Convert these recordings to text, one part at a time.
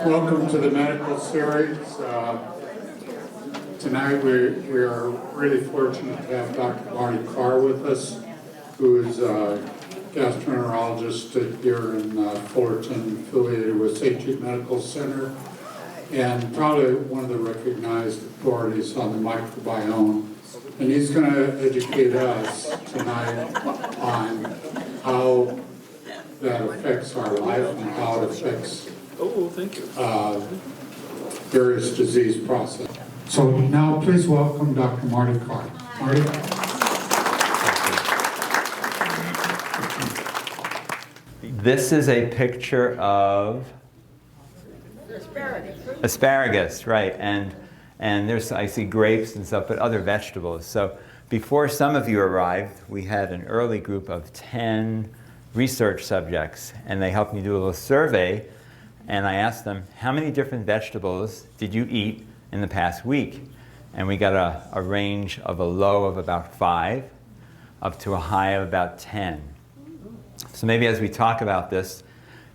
Welcome to the medical series. Tonight we are really fortunate to have Dr. Martin Carr with us, who is a gastroenterologist here in Fullerton, affiliated with St. Jude Medical Center, and probably one of the recognized authorities on the microbiome. And he's going to educate us tonight on how that affects our life and how it affects various disease processes. So now please welcome Dr. Martin Carr. Marty? This is a picture of asparagus, right? And there's, I see grapes and stuff, but other vegetables. So before some of you arrived, we had an early group of 10 research subjects, and they helped me do a little survey, and I asked them, how many different vegetables did you eat in the past week? And we got a range of a low of about 5 up to a high of about 10. So maybe as we talk about this,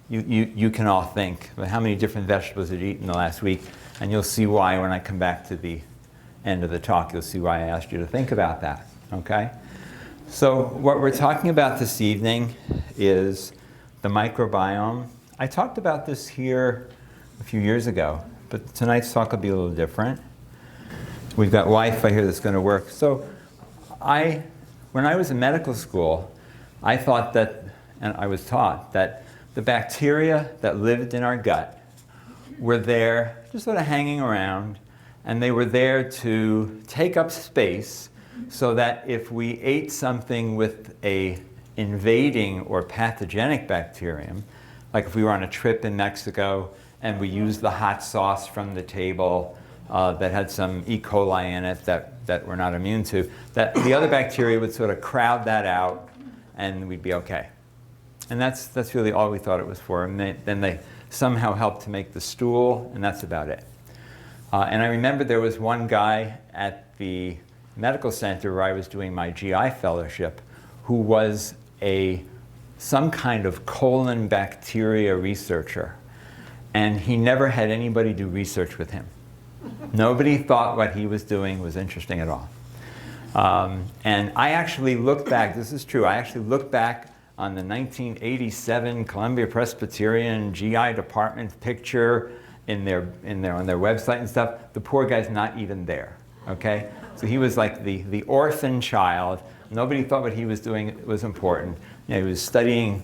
you can all think, but how many different vegetables did you eat in the last week? And you'll see why when I come back to the end of the talk. You'll see why I asked you to think about that, okay? So what we're talking about this evening is the microbiome. I talked about this here a few years ago, but tonight's talk will be a little different. We've got Wi-Fi here that's going to work. So when I was in medical school, I thought that, and I was taught that the bacteria that lived in our gut were there just sort of hanging around, and they were there to take up space so that if we ate something with a invading or pathogenic bacterium, like if we were on a trip in Mexico and we used the hot sauce from the table that had some E. coli in it that we're not immune to, that the other bacteria would sort of crowd that out and we'd be okay. And that's really all we thought it was for. And then they somehow helped to make the stool, and that's about it. And I remember there was one guy at the medical center where I was doing my GI fellowship who was some kind of colon bacteria researcher. And he never had anybody do research with him. Nobody thought what he was doing was interesting at all. And I actually looked back, this is true, I actually looked back on the 1987 Columbia Presbyterian GI department picture on their website and stuff. The poor guy's not even there, okay? So he was like the orphan child. Nobody thought what he was doing was important. You know, he was studying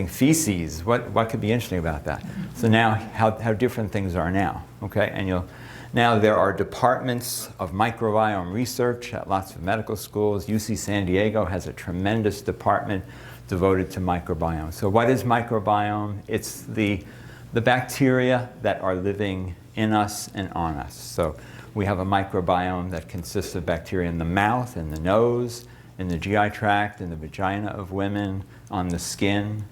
feces. What could be interesting about that? So now, how different things are now, okay? And now there are departments of microbiome research at lots of medical schools. UC San Diego has a tremendous department devoted to microbiome. So what is microbiome? It's the bacteria that are living in us and on us. So we have a microbiome that consists of bacteria in the mouth, in the nose, in the GI tract, in the vagina of women, on the skin.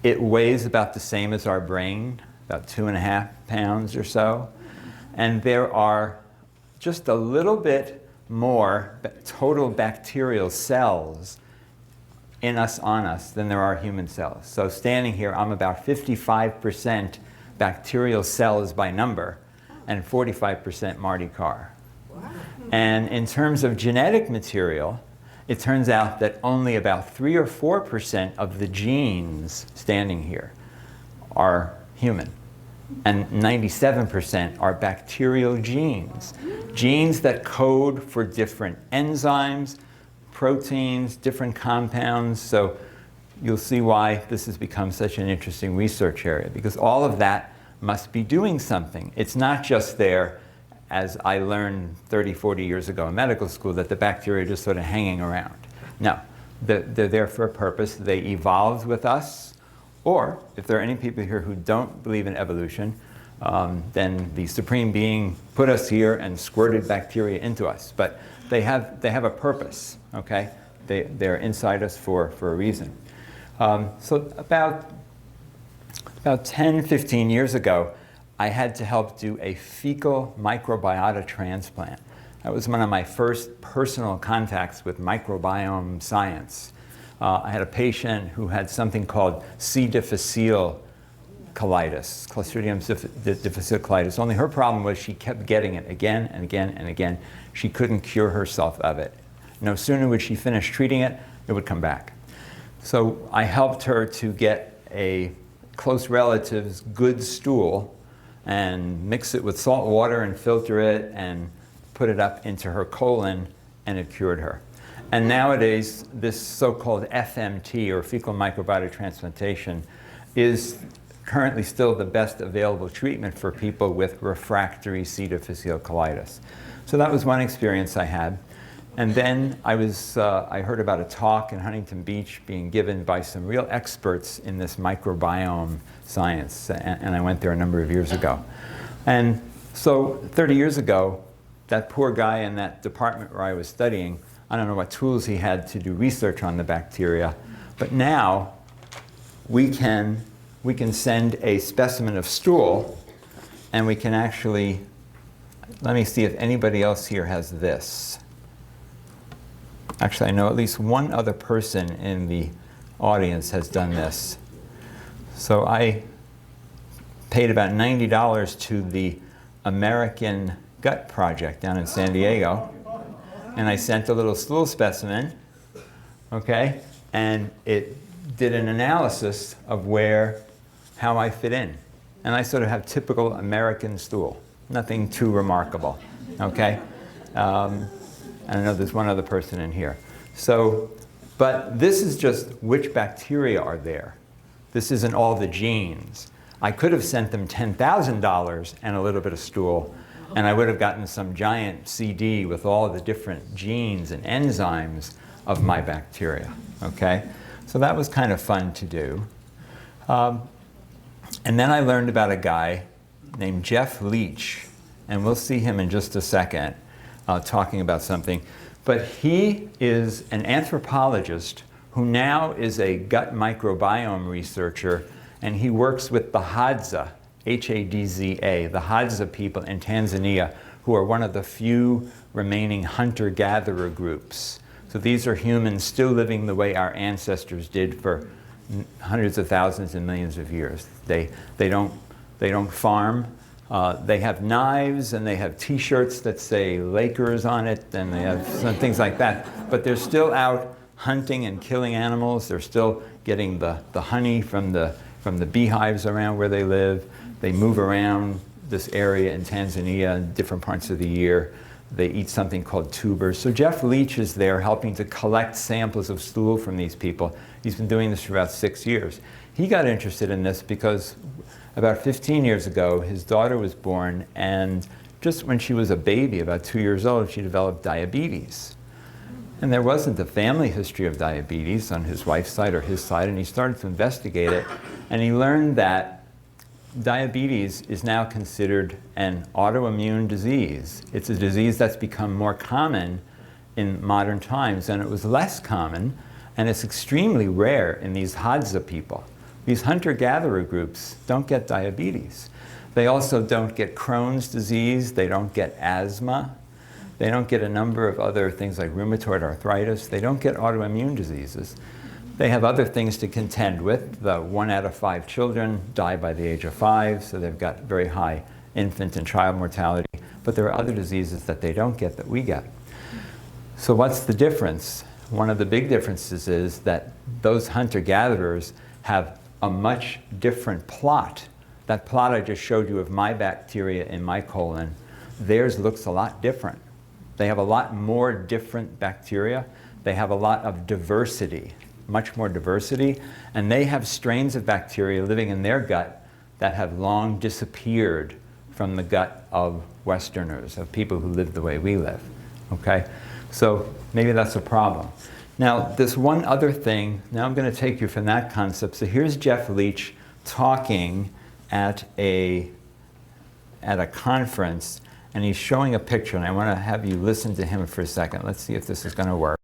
It weighs about the same as our brain, about 2.5 pounds or so. And there are just a little bit more total bacterial cells in us, on us, than there are human cells. So standing here, I'm about 55% bacterial cells by number, and 45% Marty Carr. Wow. And in terms of genetic material, it turns out that only about 3 or 4% of the genes standing here are human. And 97% are bacterial genes. Genes that code for different enzymes, proteins, different compounds. So you'll see why this has become such an interesting research area, because all of that must be doing something. It's not just there, as I learned 30, 40 years ago in medical school, that the bacteria are just sort of hanging around. No, they're there for a purpose. They evolved with us. Or, if there are any people here who don't believe in evolution, then the Supreme Being put us here and squirted bacteria into us. But they have a purpose, okay? They're inside us for a reason. So about 10, 15 years ago, I had to help do a fecal microbiota transplant. That was one of my first personal contacts with microbiome science. I had a patient who had something called C. difficile colitis, Clostridium difficile colitis. Only her problem was she kept getting it again and again and again. She couldn't cure herself of it. No sooner would she finish treating it, it would come back. So I helped her to get a close relative's good stool and mix it with salt water and filter it and put it up into her colon, and it cured her. And nowadays, this so-called FMT, or fecal microbiota transplantation, is currently still the best available treatment for people with refractory C. difficile colitis. So that was one experience I had. And then I heard about a talk in Huntington Beach being given by some real experts in this microbiome science, and I went there a number of years ago. And so 30 years ago, that poor guy in that department where I was studying, I don't know what tools he had to do research on the bacteria, but now we can send a specimen of stool, and we can actually, let me see if anybody else here has this. Actually, I know at least one other person in the audience has done this. So I paid about $90 to the American Gut Project down in San Diego, and I sent a little stool specimen, okay, and it did an analysis of how I fit in. And I sort of have typical American stool, nothing too remarkable, okay? And I know there's one other person in here. So, but this is just which bacteria are there. This isn't all the genes. I could have sent them $10,000 and a little bit of stool, and I would have gotten some giant CD with all the different genes and enzymes of my bacteria, okay? So that was kind of fun to do. And then I learned about a guy named Jeff Leach, and we'll see him in just a second talking about something. But he is an anthropologist who now is a gut microbiome researcher, and he works with the Hadza, H-A-D-Z-A, the Hadza people in Tanzania, who are one of the few remaining hunter-gatherer groups. So these are humans still living the way our ancestors did for hundreds of thousands and millions of years. They don't farm. They have knives, and they have T-shirts that say Lakers on it, and they have some things like that. But they're still out hunting and killing animals. They're still getting the honey from the beehives around where they live. They move around this area in Tanzania in different parts of the year. They eat something called tubers. So Jeff Leach is there helping to collect samples of stool from these people. He's been doing this for about 6 years. He got interested in this because about 15 years ago, his daughter was born, and just when she was a baby, about 2 years old, she developed diabetes. And there wasn't a family history of diabetes on his wife's side or his side, and he started to investigate it, and he learned that diabetes is now considered an autoimmune disease. It's a disease that's become more common in modern times, and it was less common, and it's extremely rare in these Hadza people. These hunter-gatherer groups don't get diabetes. They also don't get Crohn's disease. They don't get asthma. They don't get a number of other things like rheumatoid arthritis. They don't get autoimmune diseases. They have other things to contend with. 1 out of 5 children die by the age of 5, so they've got very high infant and child mortality. But there are other diseases that they don't get that we get. So what's the difference? One of the big differences is that those hunter-gatherers have a much different plot. That plot I just showed you of my bacteria in my colon, theirs looks a lot different. They have a lot more different bacteria. They have a lot of diversity, much more diversity, and they have strains of bacteria living in their gut that have long disappeared from the gut of Westerners, of people who live the way we live, okay? So maybe that's a problem. Now, this one other thing, now I'm going to take you from that concept. So here's Jeff Leach talking at a conference, and he's showing a picture, and I want to have you listen to him for a second. Let's see if this is going to work.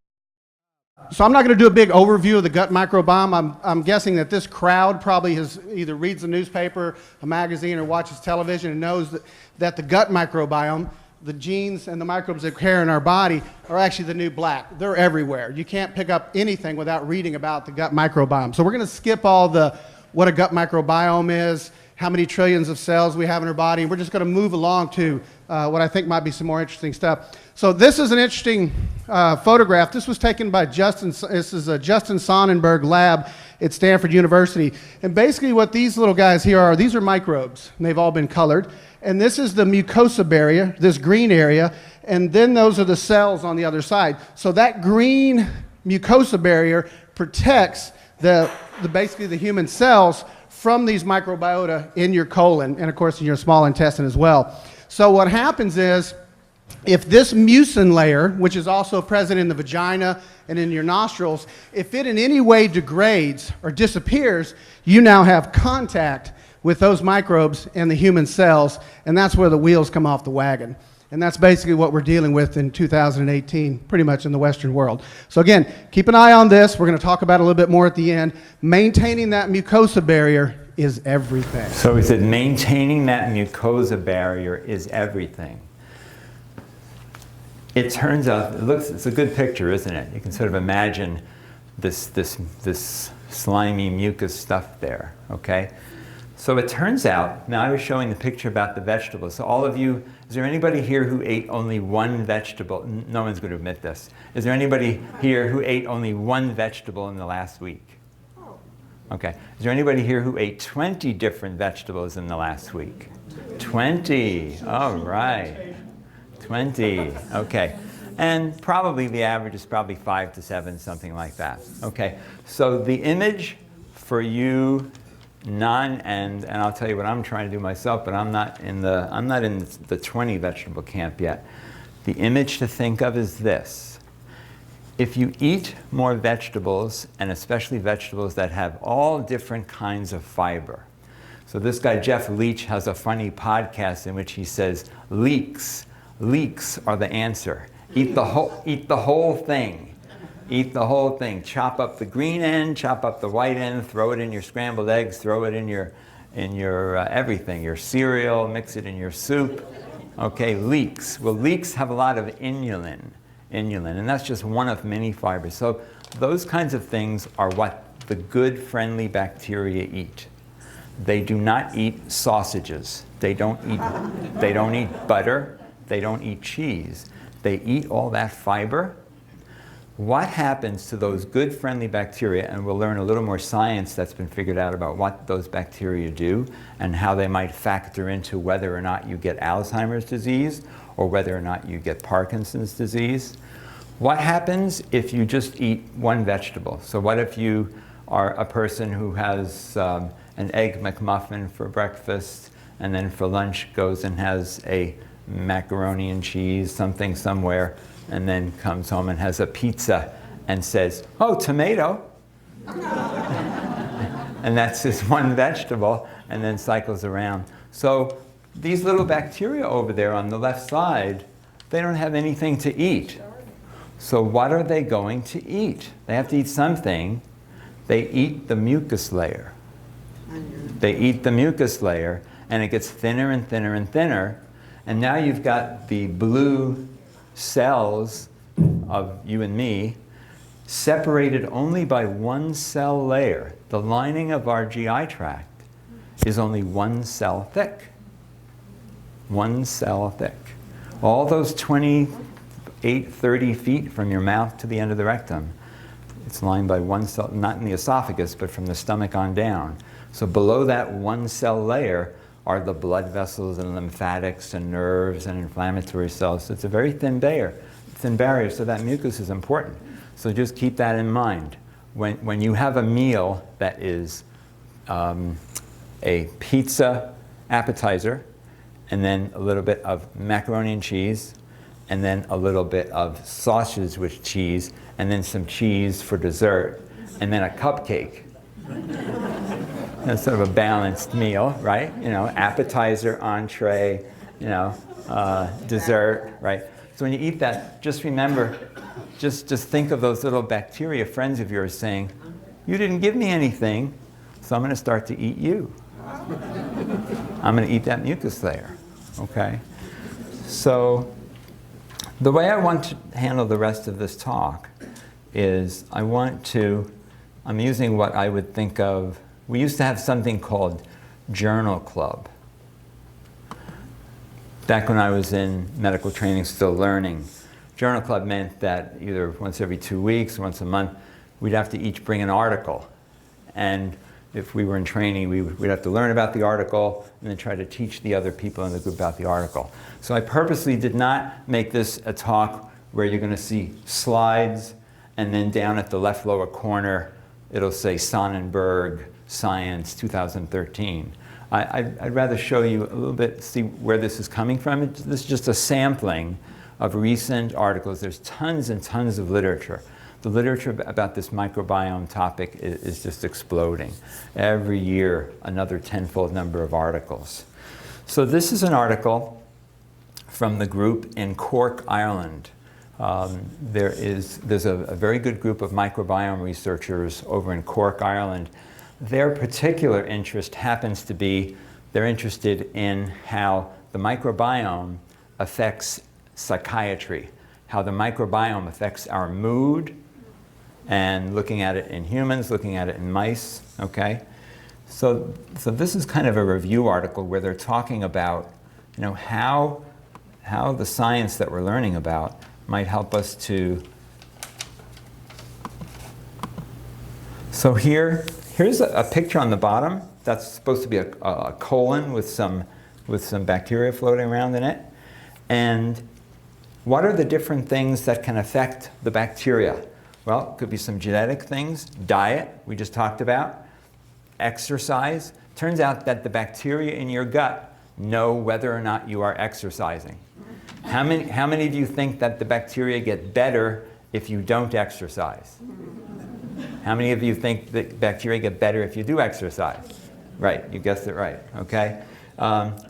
So I'm not going to do a big overview of the gut microbiome. I'm guessing that this crowd probably has either reads the newspaper, a magazine, or watches television and knows that the gut microbiome, the genes and the microbes that carry in our body, are actually the new black. They're everywhere. You can't pick up anything without reading about the gut microbiome. So we're going to skip all the what a gut microbiome is, how many trillions of cells we have in our body, and we're just going to move along to what I think might be some more interesting stuff. So this is an interesting photograph. This was taken by Justin Sonnenberg lab at Stanford University. And basically what these little guys here are, these are microbes, and they've all been colored. And this is the mucosa barrier, this green area, and then those are the cells on the other side. So that green mucosa barrier protects basically the human cells from these microbiota in your colon, and of course in your small intestine as well. So what happens is, if this mucin layer, which is also present in the vagina and in your nostrils, if it in any way degrades or disappears, you now have contact with those microbes and the human cells, and that's where the wheels come off the wagon. And that's basically what we're dealing with in 2018, pretty much in the Western world. So again, keep an eye on this. We're going to talk about it a little bit more at the end. Maintaining that mucosa barrier is everything. So we said maintaining that mucosa barrier is everything. It turns out, it's a good picture, isn't it? You can sort of imagine this slimy mucus stuff there, okay? So it turns out, now I was showing the picture about the vegetables. So all of you, is there anybody here who ate only one vegetable? No one's going to admit this. Is there anybody here who ate only one vegetable in the last week? Okay. Is there anybody here who ate 20 different vegetables in the last week? 20. All right. 20. Okay. And probably the average is probably 5 to 7, something like that. Okay. So the image for you and I'll tell you what I'm trying to do myself, but I'm not in the 20 vegetable camp yet. The image to think of is this. If you eat more vegetables, and especially vegetables that have all different kinds of fiber. So this guy, Jeff Leach, has a funny podcast in which he says, leeks are the answer. Eat the whole thing. Eat the whole thing. Chop up the green end, chop up the white end, throw it in your scrambled eggs, throw it in your everything, your cereal, mix it in your soup. Okay, leeks. Well, leeks have a lot of inulin, and that's just one of many fibers. So those kinds of things are what the good, friendly bacteria eat. They do not eat sausages. They don't eat butter. They don't eat cheese. They eat all that fiber. What happens to those good, friendly bacteria, and we'll learn a little more science that's been figured out about what those bacteria do and how they might factor into whether or not you get Alzheimer's disease or whether or not you get Parkinson's disease. What happens if you just eat one vegetable? So what if you are a person who has an egg McMuffin for breakfast and then for lunch goes and has a macaroni and cheese, something somewhere, and then comes home and has a pizza and says, oh, tomato. And that's his one vegetable, and then cycles around. So these little bacteria over there on the left side, they don't have anything to eat. So what are they going to eat? They have to eat something. They eat the mucus layer. They eat the mucus layer, and it gets thinner and thinner and thinner. And now you've got the blue cells of you and me separated only by one cell layer. The lining of our GI tract is only one cell thick. One cell thick. All those 28, 30 feet from your mouth to the end of the rectum, it's lined by one cell, not in the esophagus, but from the stomach on down. So below that one cell layer are the blood vessels and lymphatics and nerves and inflammatory cells. So it's a very thin barrier, so that mucus is important. So just keep that in mind. When you have a meal that is a pizza appetizer, and then a little bit of macaroni and cheese, and then a little bit of sausage with cheese, and then some cheese for dessert, and then a cupcake. That's sort of a balanced meal, right? You know, appetizer, entree, you know, dessert, right? So when you eat that, just remember, just think of those little bacteria friends of yours saying, you didn't give me anything, so I'm going to start to eat you. I'm going to eat that mucus layer, okay? So the way I want to handle the rest of this talk is I'm using what I would think of, we used to have something called Journal Club. Back when I was in medical training, still learning, Journal Club meant that either once every 2 weeks, once a month, we'd have to each bring an article. And if we were in training, we'd have to learn about the article and then try to teach the other people in the group about the article. So I purposely did not make this a talk where you're going to see slides and then down at the left lower corner, it'll say Sonnenberg Science 2013. I'd rather show you a little bit, see where this is coming from. This is just a sampling of recent articles. There's tons and tons of literature. The literature about this microbiome topic is just exploding. Every year, another tenfold number of articles. So this is an article from the group in Cork, Ireland. There's a very good group of microbiome researchers over in Cork, Ireland. Their particular interest happens to be, they're interested in how the microbiome affects psychiatry, how the microbiome affects our mood, and looking at it in humans, looking at it in mice, okay? So this is kind of a review article where they're talking about, you know, how the science that we're learning about might help us to. So here's a picture on the bottom. That's supposed to be a colon with some bacteria floating around in it. And what are the different things that can affect the bacteria? Well, it could be some genetic things, diet, we just talked about, exercise. Turns out that the bacteria in your gut know whether or not you are exercising. How many of you think that the bacteria get better if you don't exercise? How many of you think that bacteria get better if you do exercise? Right, you guessed it right, okay?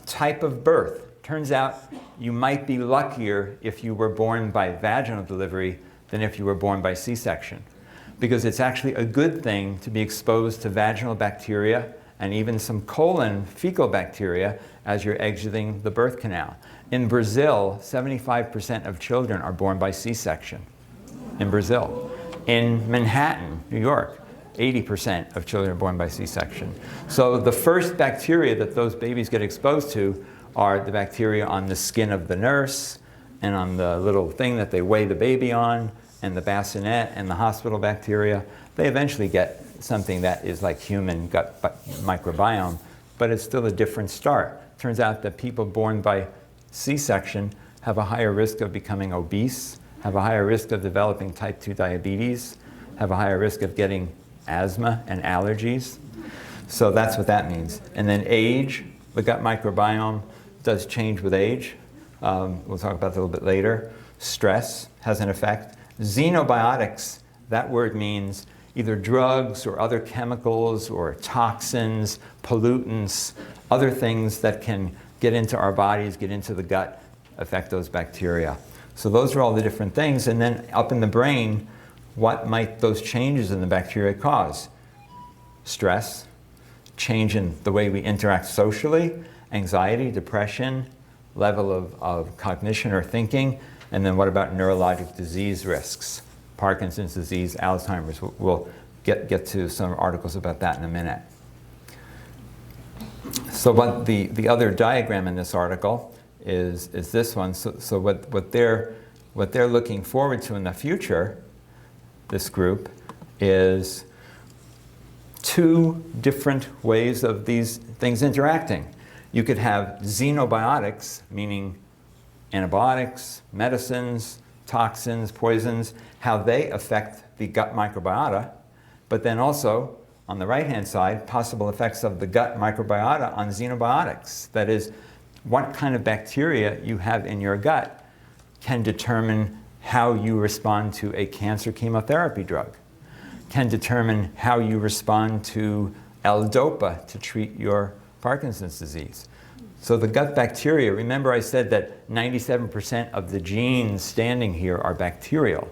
Type of birth. Turns out you might be luckier if you were born by vaginal delivery than if you were born by C-section. Because it's actually a good thing to be exposed to vaginal bacteria and even some colon fecal bacteria as you're exiting the birth canal. In Brazil, 75% of children are born by C-section. In Brazil. In Manhattan, New York, 80% of children are born by C-section. So the first bacteria that those babies get exposed to are the bacteria on the skin of the nurse and on the little thing that they weigh the baby on, and the bassinet and the hospital bacteria. They eventually get something that is like human gut microbiome, but it's still a different start. Turns out that people born by C-section have a higher risk of becoming obese, have a higher risk of developing type 2 diabetes, have a higher risk of getting asthma and allergies. So that's what that means. And then age, the gut microbiome does change with age. We'll talk about that a little bit later. Stress has an effect. Xenobiotics, that word means either drugs or other chemicals or toxins, pollutants, other things that can get into our bodies, get into the gut, affect those bacteria. So those are all the different things. And then up in the brain, what might those changes in the bacteria cause? Stress, change in the way we interact socially, anxiety, depression, level of cognition or thinking, and then what about neurologic disease risks? Parkinson's disease, Alzheimer's. We'll get to some articles about that in a minute. So what the other diagram in this article is this one. So what they're looking forward to in the future, this group, is two different ways of these things interacting. You could have xenobiotics, meaning antibiotics, medicines, toxins, poisons, how they affect the gut microbiota, but then also, on the right-hand side, possible effects of the gut microbiota on xenobiotics. That is, what kind of bacteria you have in your gut can determine how you respond to a cancer chemotherapy drug, can determine how you respond to L-DOPA to treat your Parkinson's disease. So the gut bacteria, remember I said that 97% of the genes standing here are bacterial,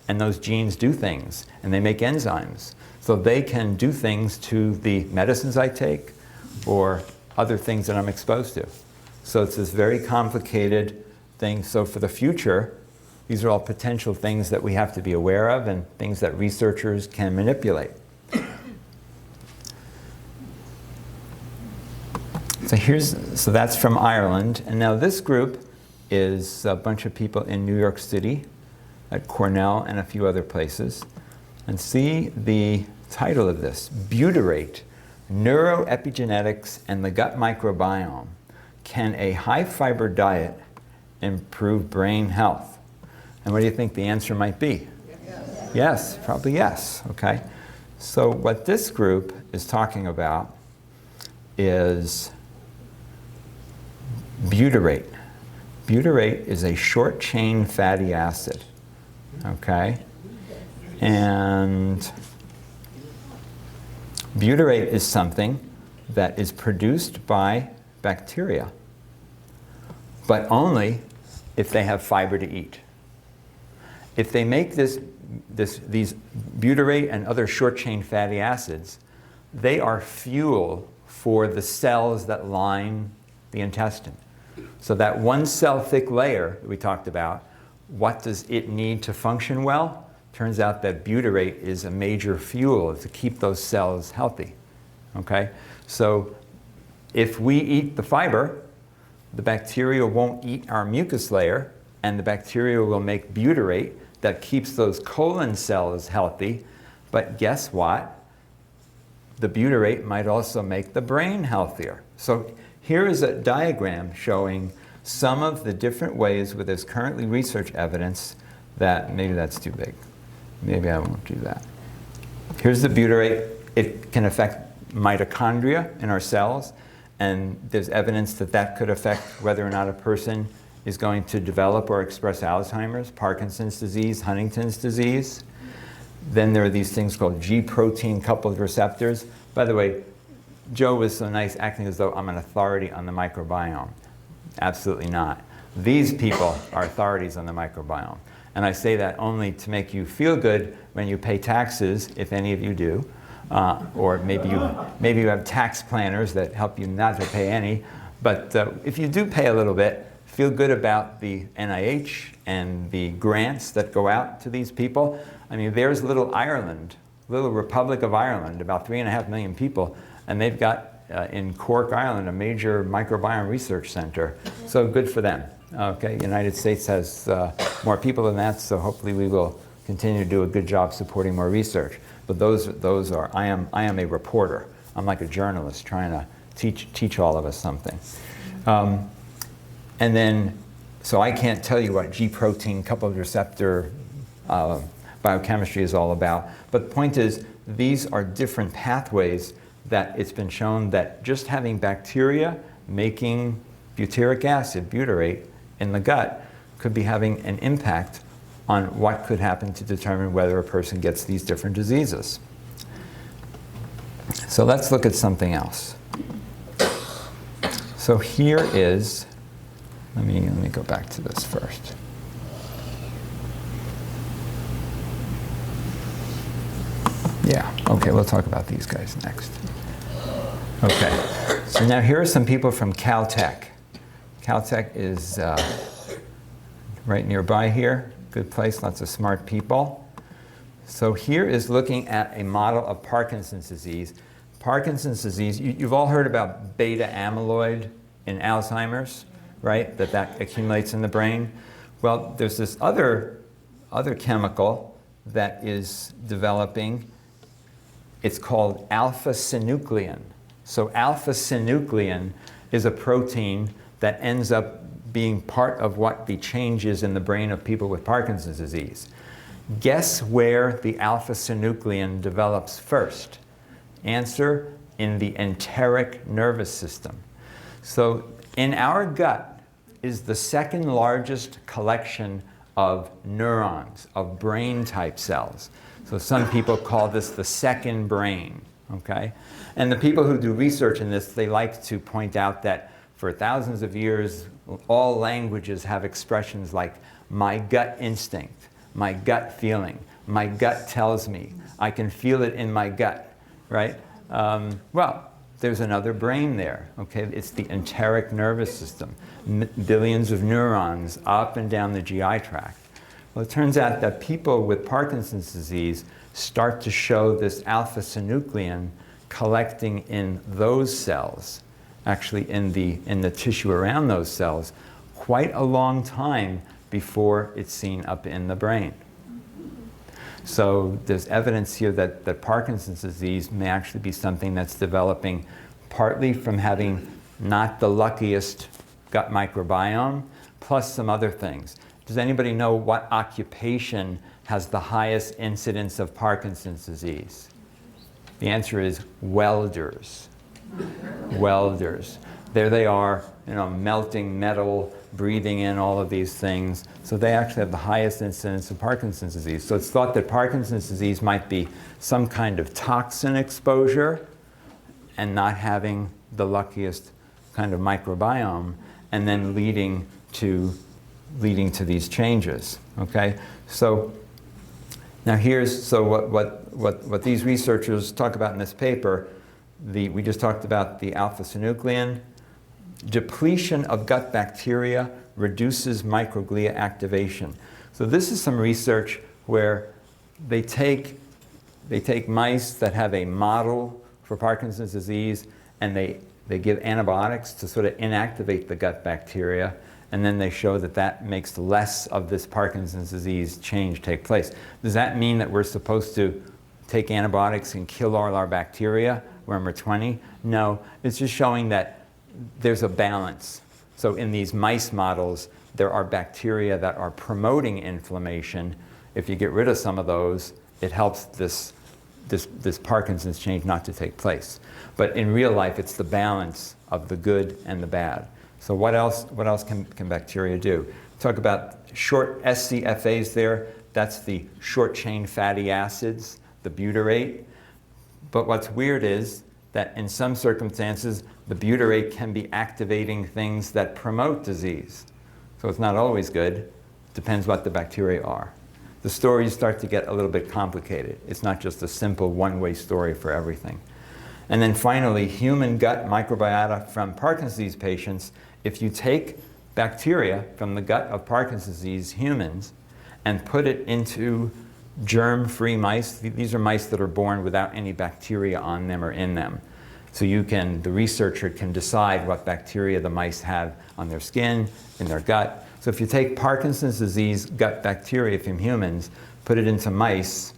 and those genes do things, and they make enzymes. So they can do things to the medicines I take or other things that I'm exposed to. So it's this very complicated thing. So for the future, these are all potential things that we have to be aware of and things that researchers can manipulate. So that's from Ireland. And now this group is a bunch of people in New York City, at Cornell and a few other places. And see the title of this, Butyrate, Neuroepigenetics and the Gut Microbiome. Can a high-fiber diet improve brain health? And what do you think the answer might be? Yes. Yes, probably yes, okay? So what this group is talking about is butyrate. Butyrate is a short-chain fatty acid, okay? And butyrate is something that is produced by bacteria, but only if they have fiber to eat. If they make these butyrate and other short-chain fatty acids, they are fuel for the cells that line the intestine. So that one cell thick layer that we talked about, what does it need to function well? Turns out that butyrate is a major fuel to keep those cells healthy, okay? So if we eat the fiber, the bacteria won't eat our mucus layer, and the bacteria will make butyrate that keeps those colon cells healthy. But guess what? The butyrate might also make the brain healthier. So here is a diagram showing some of the different ways where there's currently research evidence that, maybe that's too big. Maybe I won't do that. Here's the butyrate. It can affect mitochondria in our cells, and there's evidence that that could affect whether or not a person is going to develop or express Alzheimer's, Parkinson's disease, Huntington's disease. Then there are these things called G-protein coupled receptors. By the way, Joe was so nice acting as though I'm an authority on the microbiome. Absolutely not. These people are authorities on the microbiome. And I say that only to make you feel good when you pay taxes, if any of you do. Or maybe you have tax planners that help you not to pay any. But if you do pay a little bit, feel good about the NIH and the grants that go out to these people. I mean, there's little Ireland, little Republic of Ireland, about 3.5 million people, and they've got in Cork, Ireland, a major microbiome research center. So good for them. Okay, the United States has more people than that, so hopefully we will continue to do a good job supporting more research. But those are, I am a reporter. I'm like a journalist trying to teach all of us something. And then, so I can't tell you what G-protein coupled receptor biochemistry is all about. But the point is, these are different pathways that it's been shown that just having bacteria making butyric acid, butyrate, in the gut could be having an impact on what could happen to determine whether a person gets these different diseases. So let's look at something else. So here is, let me go back to this first. Yeah, okay, we'll talk about these guys next. Okay, so now here are some people from Caltech. Caltech is right nearby here. Good place, lots of smart people. So here is looking at a model of Parkinson's disease. Parkinson's disease, you've all heard about beta amyloid in Alzheimer's, right? That accumulates in the brain. Well, there's this other chemical that is developing. It's called alpha-synuclein. So alpha-synuclein is a protein that ends up being part of what the change is in the brain of people with Parkinson's disease. Guess where the alpha-synuclein develops first? Answer, in the enteric nervous system. So in our gut is the second largest collection of neurons, of brain-type cells. So some people call this the second brain, okay? And the people who do research in this, they like to point out that for thousands of years, all languages have expressions like my gut instinct, my gut feeling, my gut tells me, I can feel it in my gut, right? Well, there's another brain there, okay? It's the enteric nervous system, billions of neurons up and down the GI tract. Well, it turns out that people with Parkinson's disease start to show this alpha-synuclein collecting in those cells. actually in the tissue around those cells quite a long time before it's seen up in the brain. So there's evidence here that Parkinson's disease may actually be something that's developing partly from having not the luckiest gut microbiome, plus some other things. Does anybody know what occupation has the highest incidence of Parkinson's disease? The answer is welders. Welders. There they are, melting metal, breathing in all of these things. So they actually have the highest incidence of Parkinson's disease. So it's thought that Parkinson's disease might be some kind of toxin exposure and not having the luckiest kind of microbiome, and then leading to these changes. Okay, so now what these researchers talk about in this paper. We just talked about the alpha-synuclein. Depletion of gut bacteria reduces microglia activation. So this is some research where they take mice that have a model for Parkinson's disease, and they give antibiotics to sort of inactivate the gut bacteria, and then they show that makes less of this Parkinson's disease change take place. Does that mean that we're supposed to take antibiotics and kill all our bacteria when we're 20? No, it's just showing that there's a balance. So in these mice models, there are bacteria that are promoting inflammation. If you get rid of some of those, it helps this Parkinson's change not to take place. But in real life, it's the balance of the good and the bad. So what else can bacteria do? Talk about short SCFAs there. That's the short-chain fatty acids, the butyrate. But what's weird is that in some circumstances, the butyrate can be activating things that promote disease. So it's not always good. Depends what the bacteria are. The stories start to get a little bit complicated. It's not just a simple one-way story for everything. And then finally, human gut microbiota from Parkinson's disease patients. If you take bacteria from the gut of Parkinson's disease humans and put it into germ-free mice, these are mice that are born without any bacteria on them or in them. So the researcher can decide what bacteria the mice have on their skin, in their gut. So if you take Parkinson's disease gut bacteria from humans, put it into mice,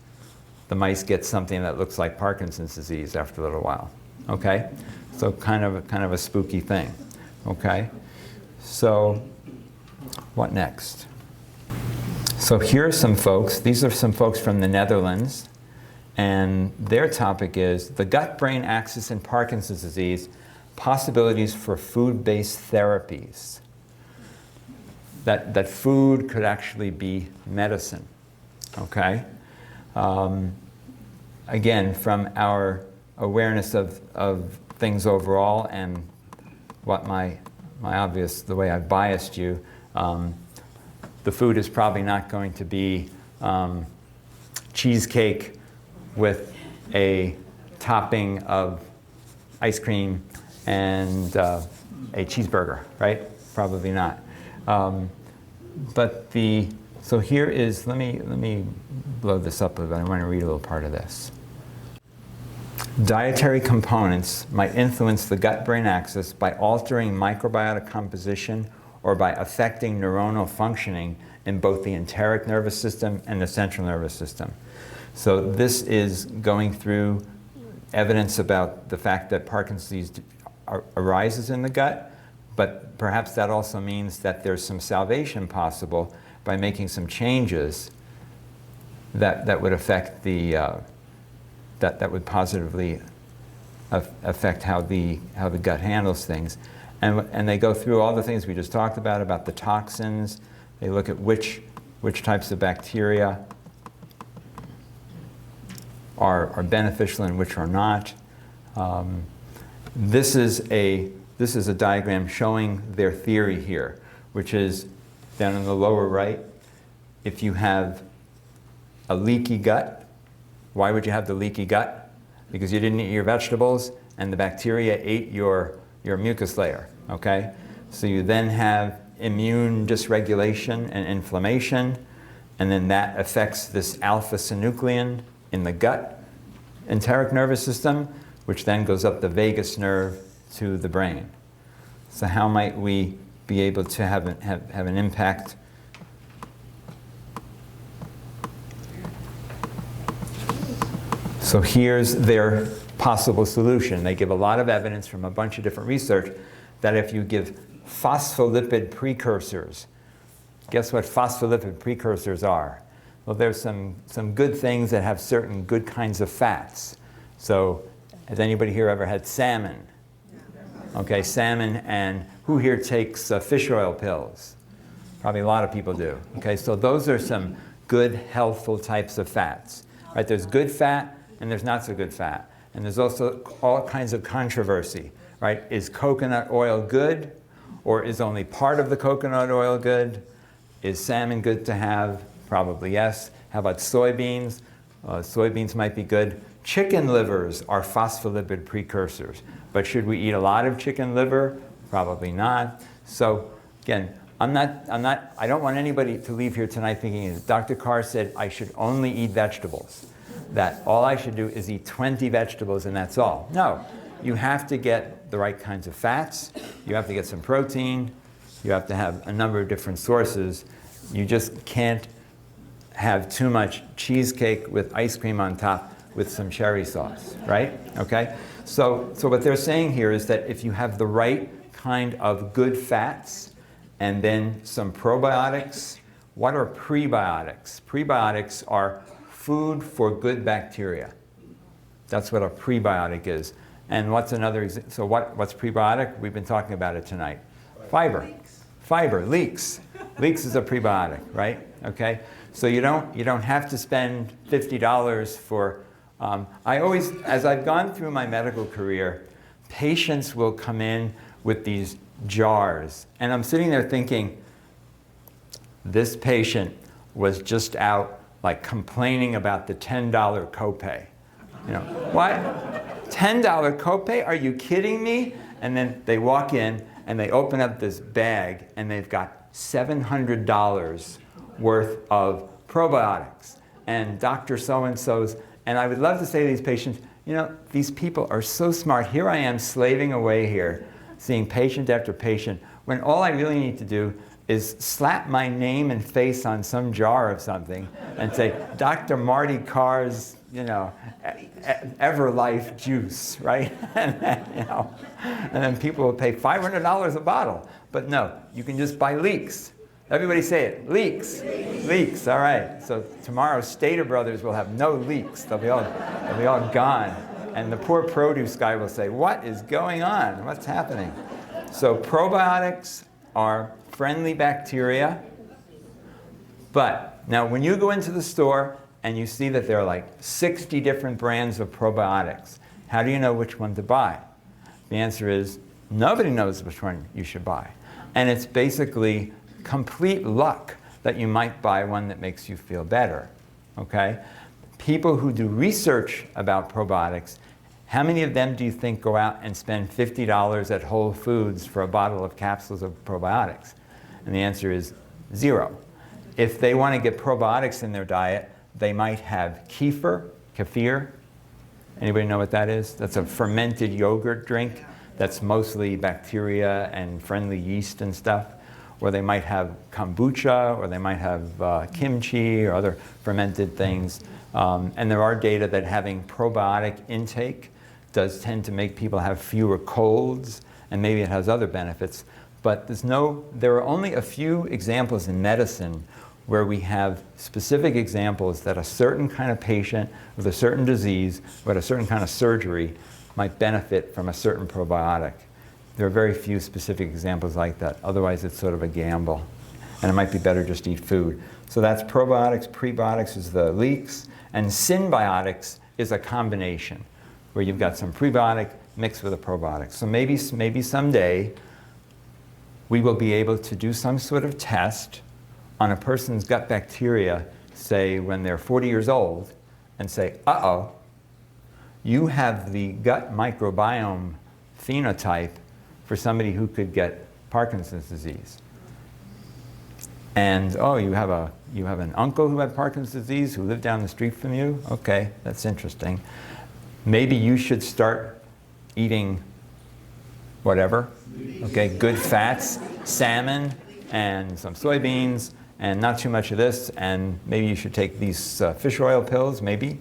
the mice get something that looks like Parkinson's disease after a little while. Okay? So kind of a spooky thing. Okay? So what next? So here are some folks. These are some folks from the Netherlands. And their topic is the gut-brain axis in Parkinson's disease, possibilities for food-based therapies. That food could actually be medicine. Okay? Again, from our awareness of things overall and what the way I've biased you, the food is probably not going to be cheesecake with a topping of ice cream and a cheeseburger, right? Probably not. So here is, let me blow this up a bit. I want to read a little part of this. Dietary components might influence the gut-brain axis by altering microbiota composition or by affecting neuronal functioning in both the enteric nervous system and the central nervous system. So this is going through evidence about the fact that Parkinson's disease arises in the gut, but perhaps that also means that there's some salvation possible by making some changes that would affect that would positively affect how the gut handles things. And they go through all the things we just talked about the toxins. They look at which types of bacteria are beneficial and which are not. This is a diagram showing their theory here, which is down in the lower right. If you have a leaky gut, why would you have the leaky gut? Because you didn't eat your vegetables and the bacteria ate your mucus layer, okay? So you then have immune dysregulation and inflammation, and then that affects this alpha-synuclein in the gut enteric nervous system, which then goes up the vagus nerve to the brain, So how might we be able to have an impact? So here's their possible solution. They give a lot of evidence from a bunch of different research that if you give phospholipid precursors, guess what phospholipid precursors are? Well, there's some good things that have certain good kinds of fats. So has anybody here ever had salmon? Okay, salmon, and who here takes fish oil pills? Probably a lot of people do. Okay, so those are some good, healthful types of fats. Right, there's good fat and there's not so good fat. And there's also all kinds of controversy. Right, is coconut oil good, or is only part of the coconut oil good? Is salmon good to have? Probably yes. How about soybeans? Soybeans might be good. Chicken livers are phospholipid precursors. But should we eat a lot of chicken liver? Probably not. So again, I don't want anybody to leave here tonight thinking that Dr. Carr said I should only eat vegetables. That all I should do is eat 20 vegetables and that's all. No, you have to get the right kinds of fats. You have to get some protein. You have to have a number of different sources. You just can't have too much cheesecake with ice cream on top with some cherry sauce, right? Okay? So what they're saying here is that if you have the right kind of good fats and then some probiotics, what are prebiotics? Prebiotics are food for good bacteria. That's what a prebiotic is. And what's another example? So what's prebiotic? We've been talking about it tonight. Fiber. Fiber, leeks. Leeks is a prebiotic, right? Okay? So you don't have to spend $50 for, as I've gone through my medical career, patients will come in with these jars. And I'm sitting there thinking, this patient was just out like complaining about the $10 copay. You know, what? $10 copay? Are you kidding me? And then they walk in and they open up this bag and they've got $700 worth of probiotics and Dr. So-and-so's. And I would love to say to these patients, you know, these people are so smart. Here I am slaving away here, seeing patient after patient, when all I really need to do is slap my name and face on some jar of something and say, Dr. Marty Carr's, you know, Everlife juice, right? and then people will pay $500 a bottle. But no, you can just buy Leeks. Everybody say it, Leeks. Leeks, all right. So tomorrow Stater Brothers will have no leeks. They'll be all gone. And the poor produce guy will say, what is going on? What's happening? So probiotics are friendly bacteria. But now when you go into the store and you see that there are like 60 different brands of probiotics, how do you know which one to buy? The answer is nobody knows which one you should buy. And it's basically complete luck that you might buy one that makes you feel better, okay? People who do research about probiotics, how many of them do you think go out and spend $50 at Whole Foods for a bottle of capsules of probiotics? And the answer is 0. If they want to get probiotics in their diet, they might have kefir. Anybody know what that is? That's a fermented yogurt drink that's mostly bacteria and friendly yeast and stuff. Or they might have kombucha, or they might have kimchi or other fermented things. And there are data that having probiotic intake does tend to make people have fewer colds, and maybe it has other benefits. But there are only a few examples in medicine where we have specific examples that a certain kind of patient with a certain disease, with a certain kind of surgery, might benefit from a certain probiotic. There are very few specific examples like that. Otherwise, it's sort of a gamble. And it might be better just to eat food. So that's probiotics. Prebiotics is the leeks. And symbiotics is a combination where you've got some prebiotic mixed with a probiotic. So maybe someday we will be able to do some sort of test on a person's gut bacteria, say when they're 40 years old, and say, uh-oh, you have the gut microbiome phenotype for somebody who could get Parkinson's disease. And, oh, you have an uncle who had Parkinson's disease who lived down the street from you? Okay, that's interesting. Maybe you should start eating whatever. Okay, good fats, salmon, and some soybeans, and not too much of this, and maybe you should take these fish oil pills, maybe,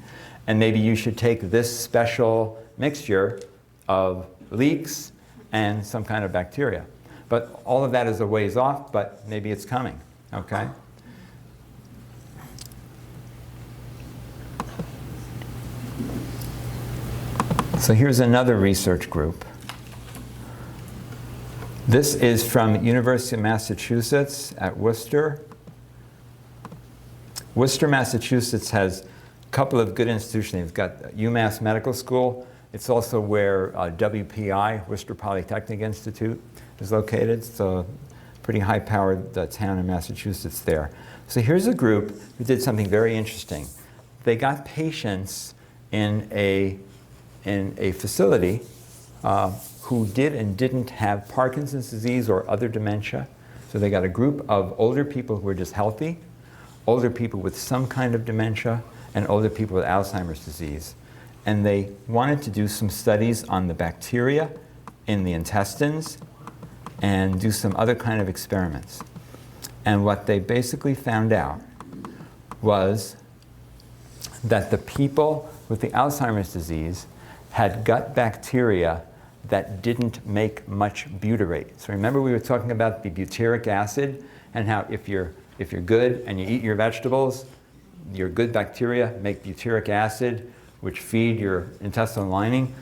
and maybe you should take this special mixture of leeks and some kind of bacteria. But all of that is a ways off, but maybe it's coming, okay? So here's another research group. This is from University of Massachusetts at Worcester. Worcester, Massachusetts has a couple of good institutions. It's got UMass Medical School. It's also where WPI, Worcester Polytechnic Institute, is located. It's a pretty high-powered town in Massachusetts there. So here's a group who did something very interesting. They got patients in a facility who did and didn't have Parkinson's disease or other dementia. So they got a group of older people who were just healthy, older people with some kind of dementia, and older people with Alzheimer's disease. And they wanted to do some studies on the bacteria in the intestines and do some other kind of experiments. And what they basically found out was that the people with the Alzheimer's disease had gut bacteria that didn't make much butyrate. So remember we were talking about the butyric acid and how if you're good and you eat your vegetables, your good bacteria make butyric acid, which feed your intestinal lining.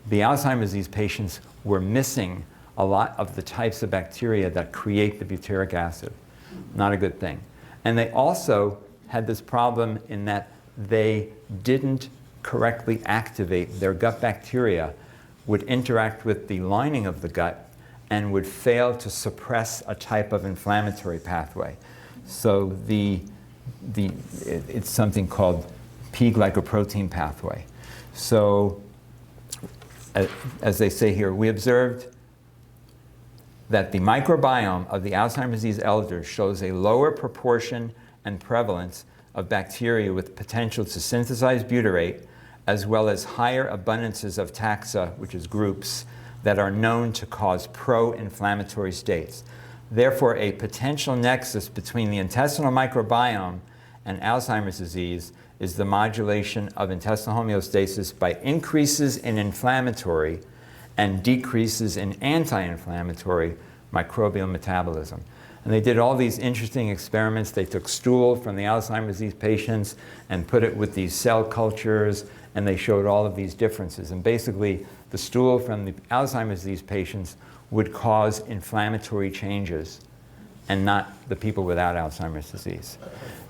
The Alzheimer's disease patients were missing a lot of the types of bacteria that create the butyric acid. Not a good thing. And they also had this problem in that they didn't correctly activate their gut bacteria, would interact with the lining of the gut and would fail to suppress a type of inflammatory pathway. So it's something called P-Glycoprotein Pathway. So as they say here, we observed that the microbiome of the Alzheimer's disease elders shows a lower proportion and prevalence of bacteria with potential to synthesize butyrate, as well as higher abundances of taxa, which is groups, that are known to cause pro-inflammatory states. Therefore, a potential nexus between the intestinal microbiome and Alzheimer's disease is the modulation of intestinal homeostasis by increases in inflammatory and decreases in anti-inflammatory microbial metabolism. And they did all these interesting experiments. They took stool from the Alzheimer's disease patients and put it with these cell cultures, and they showed all of these differences. And basically, the stool from the Alzheimer's disease patients would cause inflammatory changes and not the people without Alzheimer's disease.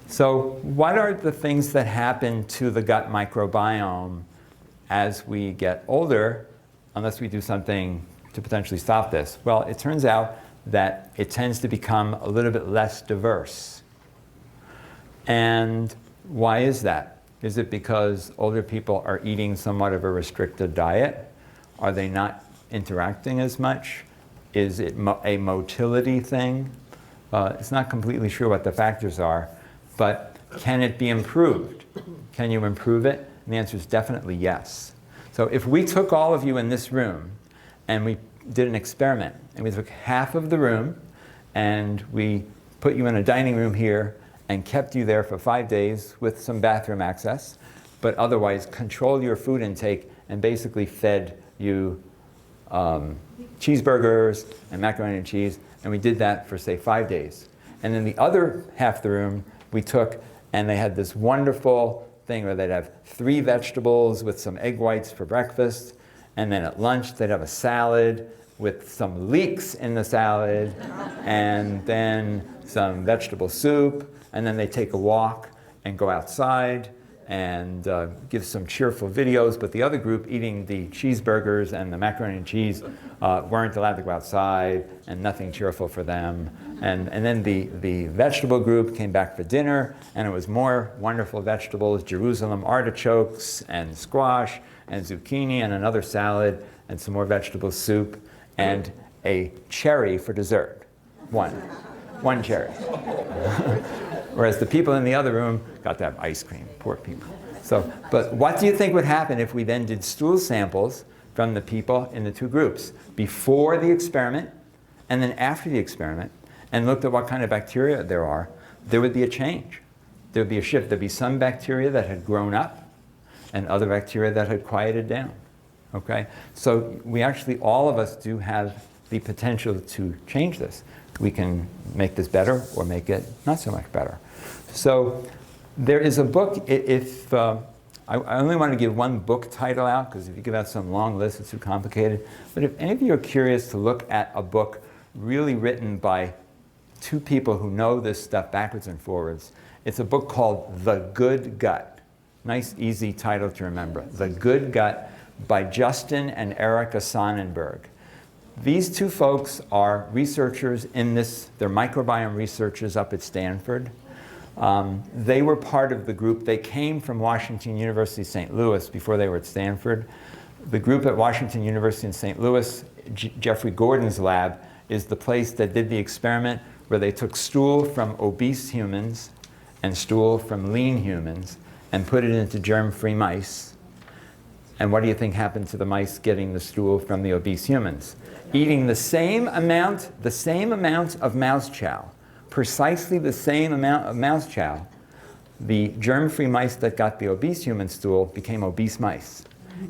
So what are the things that happen to the gut microbiome as we get older, unless we do something to potentially stop this? Well, it turns out that it tends to become a little bit less diverse. And why is that? Is it because older people are eating somewhat of a restricted diet? Are they not interacting as much? Is it a motility thing? It's not completely sure what the factors are, but can it be improved? Can you improve it? And the answer is definitely yes. So if we took all of you in this room and we did an experiment, and we took half of the room and we put you in a dining room here and kept you there for 5 days with some bathroom access, but otherwise controlled your food intake and basically fed you cheeseburgers and macaroni and cheese, and we did that for, say, 5 days. And then the other half of the room we took, and they had this wonderful thing where they'd have 3 vegetables with some egg whites for breakfast, and then at lunch they'd have a salad with some leeks in the salad, and then some vegetable soup, and then they take a walk and go outside and give some cheerful videos. But the other group eating the cheeseburgers and the macaroni and cheese weren't allowed to go outside, and nothing cheerful for them. And then the vegetable group came back for dinner, and it was more wonderful vegetables, Jerusalem artichokes and squash and zucchini and another salad and some more vegetable soup and a cherry for dessert. One cherry. Whereas the people in the other room got to have ice cream. Poor people. So, but what do you think would happen if we then did stool samples from the people in the two groups before the experiment and then after the experiment, and looked at what kind of bacteria there are, there would be a change. There would be a shift. There'd be some bacteria that had grown up and other bacteria that had quieted down. Okay? So we actually, all of us do have the potential to change this. We can make this better or make it not so much better. So there is a book, I only want to give one book title out, because if you give out some long list, it's too complicated. But if any of you are curious to look at a book really written by two people who know this stuff backwards and forwards, it's a book called The Good Gut. Nice, easy title to remember. The Good Gut by Justin and Erica Sonnenberg. These two folks are researchers in this, they're microbiome researchers up at Stanford. They were part of the group, they came from Washington University, St. Louis before they were at Stanford. The group at Washington University in St. Louis, Jeffrey Gordon's lab, is the place that did the experiment where they took stool from obese humans and stool from lean humans and put it into germ-free mice. And what do you think happened to the mice getting the stool from the obese humans? Eating the same amount of mouse chow, precisely the same amount of mouse chow, the germ-free mice that got the obese human stool became obese mice.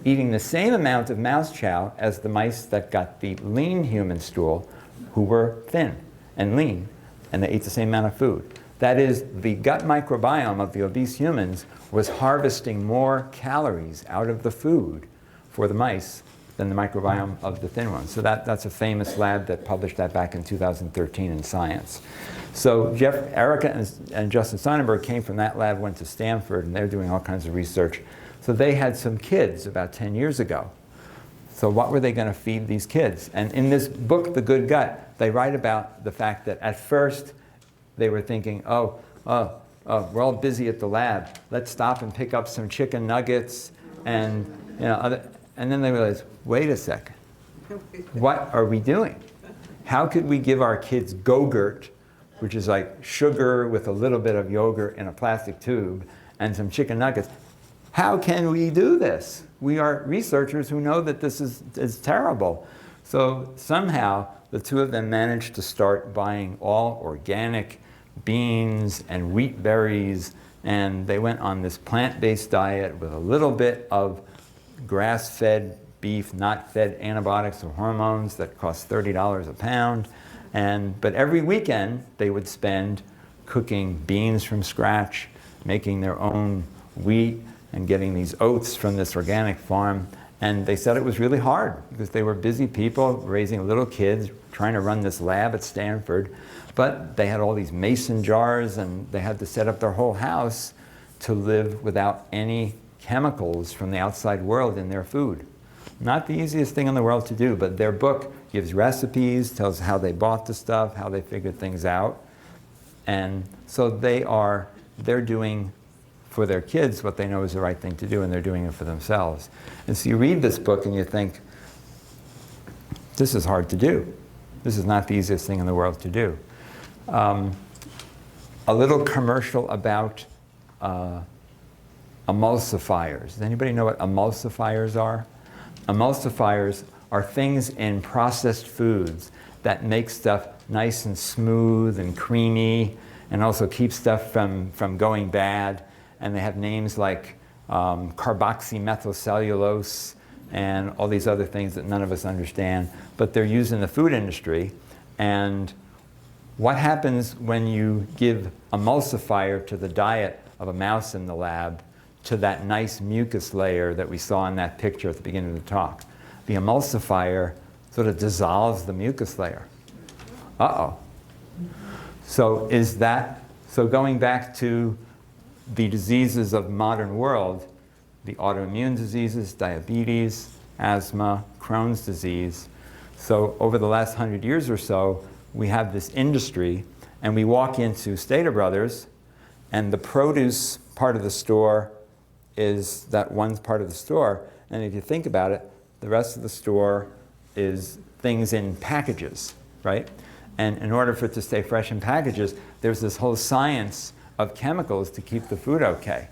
Eating the same amount of mouse chow as the mice that got the lean human stool, who were thin and lean, and they ate the same amount of food. That is, the gut microbiome of the obese humans was harvesting more calories out of the food for the mice than the microbiome of the thin ones. So that's a famous lab that published that back in 2013 in Science. So Erica and Justin Sonnenberg came from that lab, went to Stanford, and they're doing all kinds of research. So they had some kids about 10 years ago. So what were they going to feed these kids? And in this book, The Good Gut, they write about the fact that at first they were thinking, we're all busy at the lab. Let's stop and pick up some chicken nuggets and and then they realized, wait a second, what are we doing? How could we give our kids Go-Gurt, which is like sugar with a little bit of yogurt in a plastic tube, and some chicken nuggets? How can we do this? We are researchers who know that this is terrible. So somehow the two of them managed to start buying all organic beans and wheat berries, and they went on this plant-based diet with a little bit of grass-fed beef, not fed antibiotics or hormones that cost $30 a pound. But every weekend they would spend cooking beans from scratch, making their own wheat, and getting these oats from this organic farm. And they said it was really hard because they were busy people raising little kids, trying to run this lab at Stanford. But they had all these mason jars, and they had to set up their whole house to live without any chemicals from the outside world in their food. Not the easiest thing in the world to do, but their book gives recipes, tells how they bought the stuff, how they figured things out. And so they're doing for their kids what they know is the right thing to do, and they're doing it for themselves. And so you read this book and you think, this is hard to do. This is not the easiest thing in the world to do. A little commercial about emulsifiers. Does anybody know what emulsifiers are? Emulsifiers are things in processed foods that make stuff nice and smooth and creamy, and also keep stuff from going bad. And they have names like carboxymethylcellulose and all these other things that none of us understand. But they're used in the food industry. And what happens when you give emulsifier to the diet of a mouse in the lab, to that nice mucus layer that we saw in that picture at the beginning of the talk? The emulsifier sort of dissolves the mucus layer. Uh-oh. So going back to the diseases of the modern world, the autoimmune diseases, diabetes, asthma, Crohn's disease. So over the last 100 years or so, we have this industry, and we walk into Stater Brothers, and the produce part of the store is that one part of the store. And if you think about it, the rest of the store is things in packages, right? And in order for it to stay fresh in packages, there's this whole science of chemicals to keep the food okay.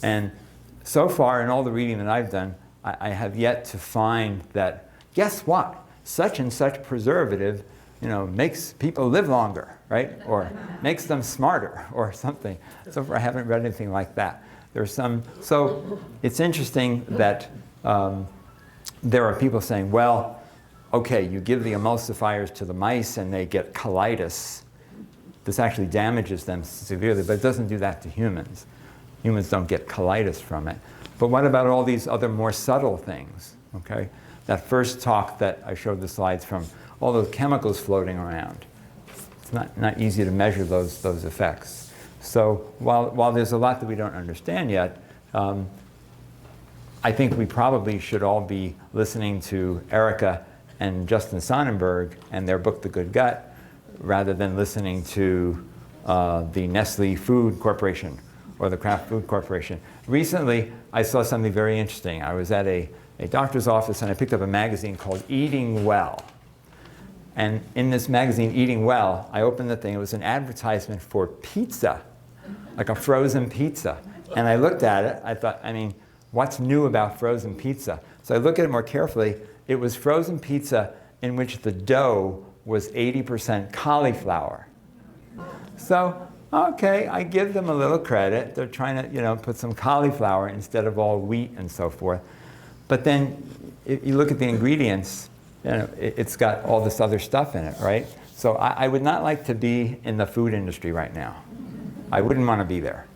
And so far, in all the reading that I've done, I have yet to find that, guess what? Such and such preservative, makes people live longer, right? Or makes them smarter or something. So far I haven't read anything like that. So it's interesting that there are people saying, well, okay, you give the emulsifiers to the mice and they get colitis. This actually damages them severely, but it doesn't do that to humans. Humans don't get colitis from it. But what about all these other more subtle things, okay? That first talk that I showed the slides from, all those chemicals floating around. It's not easy to measure those effects. So while there's a lot that we don't understand yet, I think we probably should all be listening to Erica and Justin Sonnenberg and their book, The Good Gut, rather than listening to the Nestle Food Corporation or the Kraft Food Corporation. Recently, I saw something very interesting. I was at a doctor's office and I picked up a magazine called Eating Well. And in this magazine, Eating Well, I opened the thing. It was an advertisement for pizza, like a frozen pizza. And I looked at it. I thought, what's new about frozen pizza? So I looked at it more carefully. It was frozen pizza in which the dough was 80% cauliflower. So, okay, I give them a little credit. They're trying to, put some cauliflower instead of all wheat and so forth. But then if you look at the ingredients, it's got all this other stuff in it, right? So I would not like to be in the food industry right now. I wouldn't want to be there,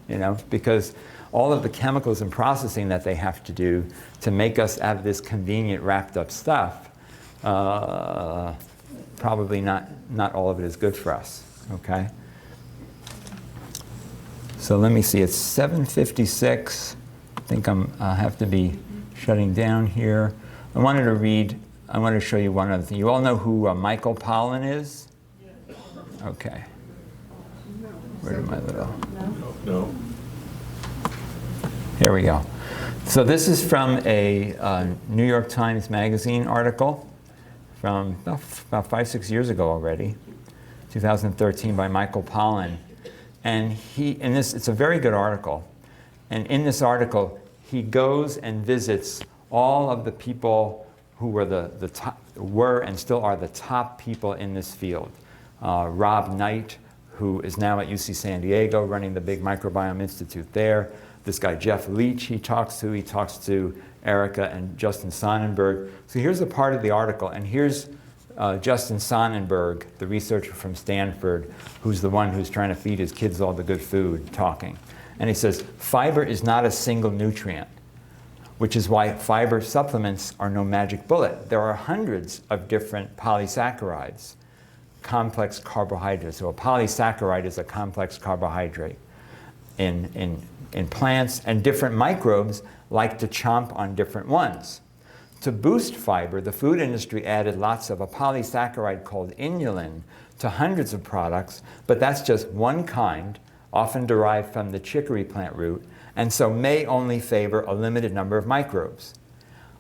because all of the chemicals and processing that they have to do to make us have this convenient wrapped up stuff, probably not all of it is good for us, okay? So let me see, it's 7:56. I think I have to be shutting down here. I wanted to show you one other thing. You all know who Michael Pollan is? Okay. Where did my little? No. Here we go. So this is from a New York Times Magazine article from about 5-6 years ago already, 2013, by Michael Pollan. And it's a very good article. And in this article, he goes and visits all of the people who were and still are the top people in this field. Rob Knight, who is now at UC San Diego running the big Microbiome Institute there. This guy Jeff Leach he talks to Erica and Justin Sonnenberg. So here's a part of the article, and here's Justin Sonnenberg, the researcher from Stanford, who's the one who's trying to feed his kids all the good food, talking. And he says, fiber is not a single nutrient, which is why fiber supplements are no magic bullet. There are hundreds of different polysaccharides, complex carbohydrates. So a polysaccharide is a complex carbohydrate in plants, and different microbes like to chomp on different ones. To boost fiber, the food industry added lots of a polysaccharide called inulin to hundreds of products, but that's just one kind, often derived from the chicory plant root, and so may only favor a limited number of microbes.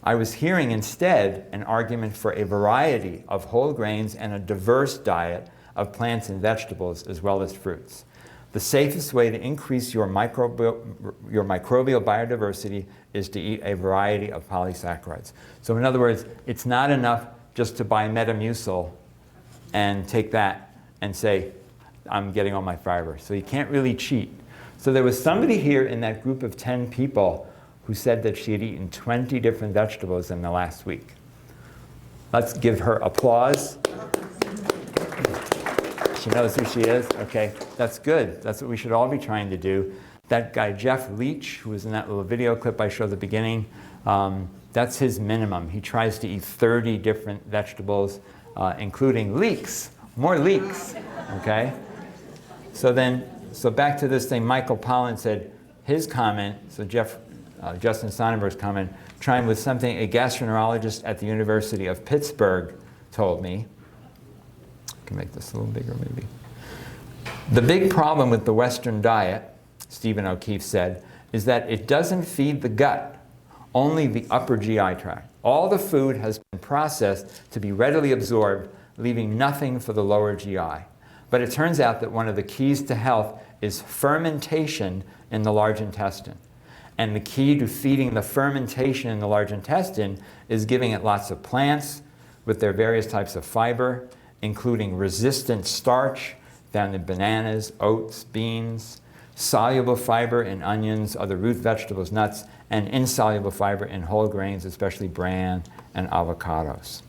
I was hearing instead an argument for a variety of whole grains and a diverse diet of plants and vegetables as well as fruits. The safest way to increase your microbial biodiversity is to eat a variety of polysaccharides. So in other words, it's not enough just to buy Metamucil and take that and say, I'm getting all my fiber. So you can't really cheat. So there was somebody here in that group of 10 people who said that she had eaten 20 different vegetables in the last week. Let's give her applause. She knows who she is? Okay, that's good. That's what we should all be trying to do. That guy, Jeff Leach, who was in that little video clip I showed at the beginning, that's his minimum. He tries to eat 30 different vegetables, including leeks, more leeks, okay? So back to this thing, Michael Pollan said his comment, so Justin Sonnenberg's comment, chimed with something a gastroenterologist at the University of Pittsburgh told me. I can make this a little bigger maybe. The big problem with the Western diet, Stephen O'Keefe said, is that it doesn't feed the gut, only the upper GI tract. All the food has been processed to be readily absorbed, leaving nothing for the lower GI. But it turns out that one of the keys to health is fermentation in the large intestine. And the key to feeding the fermentation in the large intestine is giving it lots of plants with their various types of fiber, including resistant starch found in bananas, oats, beans, soluble fiber in onions, other root vegetables, nuts, and insoluble fiber in whole grains, especially bran and avocados.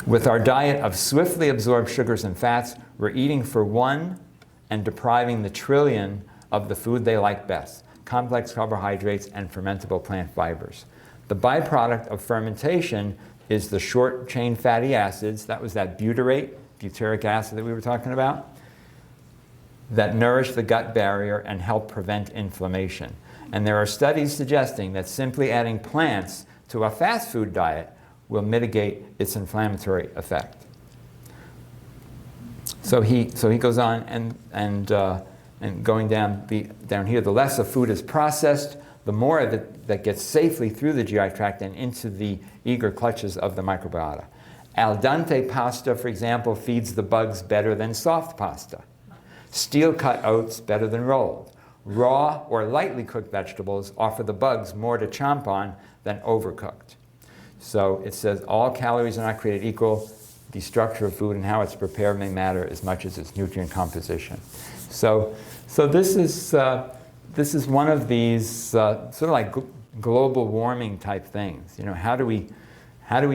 With our diet of swiftly absorbed sugars and fats, we're eating for one and depriving the trillion of the food they like best: complex carbohydrates and fermentable plant fibers. The byproduct of fermentation is the short-chain fatty acids, that was that butyrate, butyric acid that we were talking about, that nourish the gut barrier and help prevent inflammation. And there are studies suggesting that simply adding plants to a fast food diet will mitigate its inflammatory effect. So he goes on and going down here, the less a food is processed, the more of it that gets safely through the GI tract and into the eager clutches of the microbiota. Al dente pasta, for example, feeds the bugs better than soft pasta. Steel-cut oats better than rolled. Raw or lightly cooked vegetables offer the bugs more to chomp on than overcooked. So it says all calories are not created equal. The structure of food and how it's prepared may matter as much as its nutrient composition. So this is one of these sort of like global warming type things. You know, how do we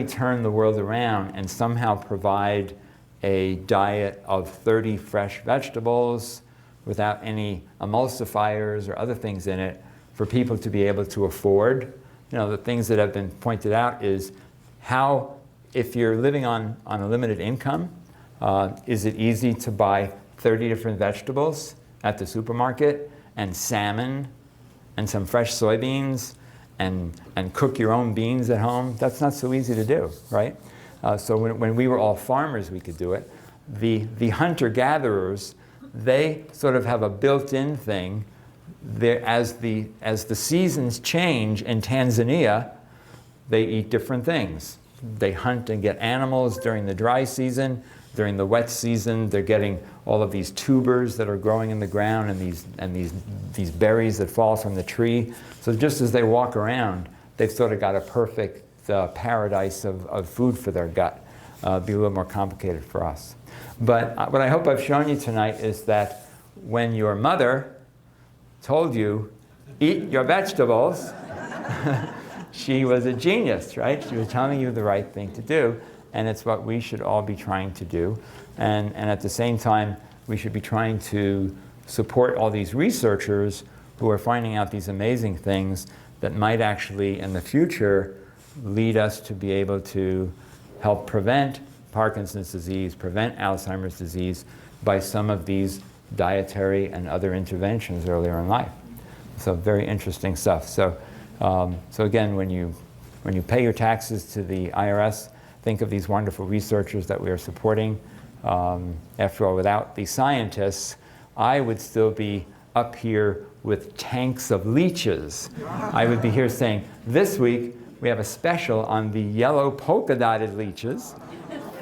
turn the world around and somehow provide a diet of 30 fresh vegetables without any emulsifiers or other things in it for people to be able to afford? You know, the things that have been pointed out is how, if you're living on a limited income, is it easy to buy 30 different vegetables at the supermarket and salmon and some fresh soybeans and cook your own beans at home? That's not so easy to do, right? So when we were all farmers, we could do it. The hunter-gatherers, they sort of have a built-in thing. As the seasons change in Tanzania, they eat different things. They hunt and get animals during the dry season. During the wet season, they're getting all of these tubers that are growing in the ground and these berries that fall from the tree. So just as they walk around, they've sort of got a perfect paradise of food for their gut. Be a little more complicated for us. But what I hope I've shown you tonight is that when your mother told you, eat your vegetables, she was a genius, right? She was telling you the right thing to do, and it's what we should all be trying to do. And at the same time, we should be trying to support all these researchers who are finding out these amazing things that might actually, in the future, lead us to be able to help prevent Parkinson's disease, prevent Alzheimer's disease by some of these dietary and other interventions earlier in life. So very interesting stuff. So again, when you pay your taxes to the IRS, think of these wonderful researchers that we are supporting. After all, without the scientists, I would still be up here with tanks of leeches. I would be here saying, this week we have a special on the yellow polka-dotted leeches,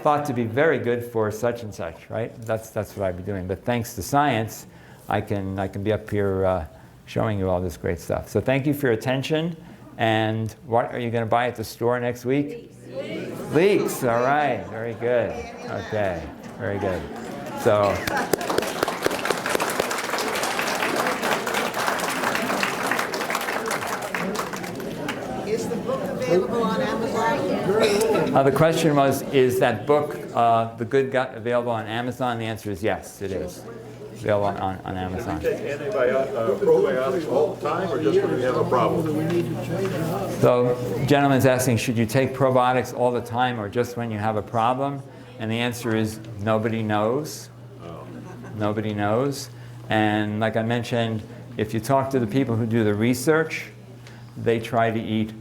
thought to be very good for such and such, right? That's what I'd be doing. But thanks to science, I can be up here showing you all this great stuff. So thank you for your attention. And what are you going to buy at the store next week? Leeks. Leeks, all right, very good. Okay, very good. So. Is the book available on Amazon? The question was, is that book, The Good Gut, available on Amazon? The answer is yes, it is. Available on Amazon. Do you take probiotics all the time, or just when you have a problem? So, gentleman's asking, should you take probiotics all the time or just when you have a problem? And the answer is nobody knows. Nobody knows. And like I mentioned, if you talk to the people who do the research, they try to eat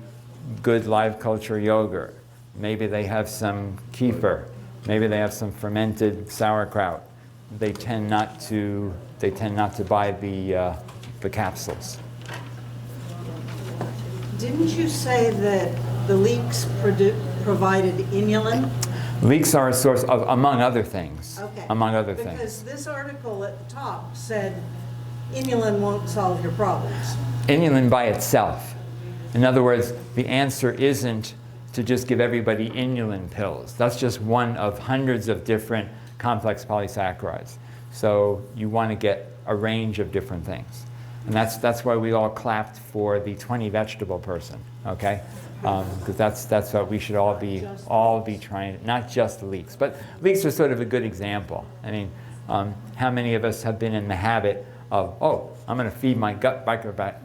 good live culture yogurt. Maybe they have some kefir. Maybe they have some fermented sauerkraut. They tend not to buy the capsules. Didn't you say that the leeks provided inulin? Leeks are a source of, among other things. Okay. Among other things. Because this article at the top said inulin won't solve your problems. inulin by itself. In other words, the answer isn't to just give everybody inulin pills. That's just one of hundreds of different complex polysaccharides. So you want to get a range of different things. And that's why we all clapped for the 20 vegetable person, okay? Because that's what we should all be trying, not just the leeks. But leeks are sort of a good example. I mean, how many of us have been in the habit of, oh, I'm going to feed my gut microbiome,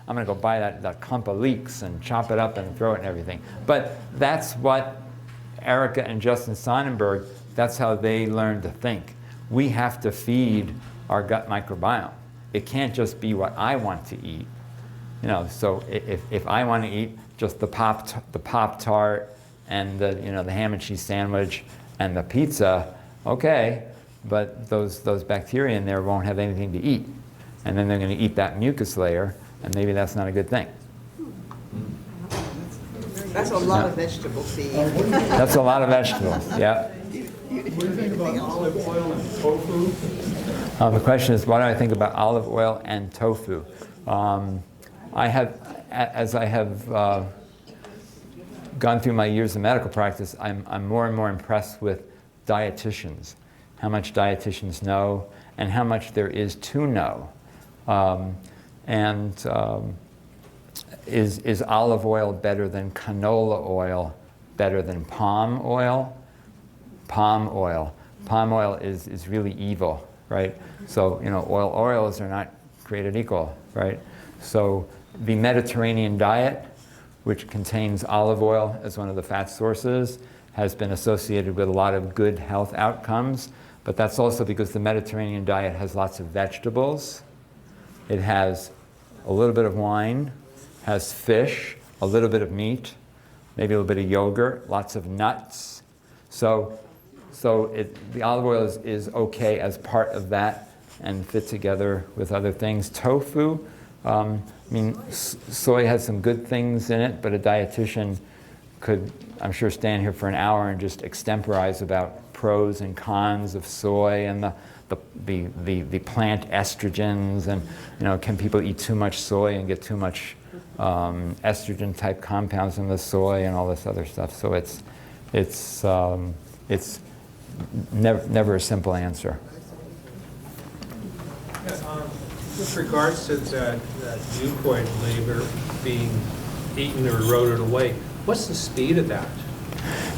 I'm going to go buy that clump of leeks and chop it up and throw it and everything. But that's what Erica and Justin Sonnenberg, that's how they learned to think. We have to feed our gut microbiome. It can't just be what I want to eat. You know, so if I want to eat just the Pop-Tart and the ham and cheese sandwich and the pizza, okay, but those bacteria in there won't have anything to eat. And then they're going to eat that mucus layer, and maybe that's not a good thing. That's a lot of vegetable feed. That's a lot of vegetables, yeah. What do you think about olive oil and tofu? The question is, what do I think about olive oil and tofu? As I have gone through my years of medical practice, I'm more and more impressed with dietitians, how much dietitians know and how much there is to know. Is olive oil better than canola oil, better than palm oil? Palm oil. Palm oil is really evil, right? So, oils are not created equal, right? So the Mediterranean diet, which contains olive oil as one of the fat sources, has been associated with a lot of good health outcomes, but that's also because the Mediterranean diet has lots of vegetables. It has a little bit of wine, has fish, a little bit of meat, maybe a little bit of yogurt, lots of nuts. So the olive oil is okay as part of that and fit together with other things. Tofu, soy has some good things in it, but a dietitian could, I'm sure, stand here for an hour and just extemporize about pros and cons of soy and the plant estrogens, and can people eat too much soy and get too much estrogen type compounds in the soy and all this other stuff. So it's never a simple answer. With regards to that mucoid layer being eaten or eroded away, what's the speed of that?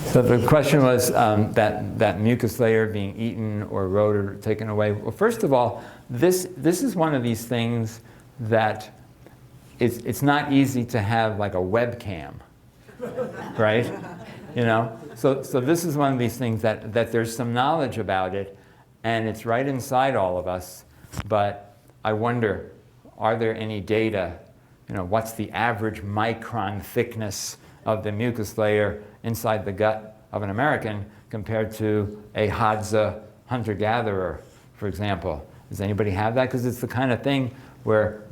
So the question was that mucus layer being eaten or eroded or taken away. Well, first of all, this is one of these things that it's not easy to have like a webcam, right? So this is one of these things that there's some knowledge about it, and it's right inside all of us. But I wonder, are there any data? What's the average micron thickness of the mucus layer inside the gut of an American compared to a Hadza hunter-gatherer, for example? Does anybody have that? Because it's the kind of thing where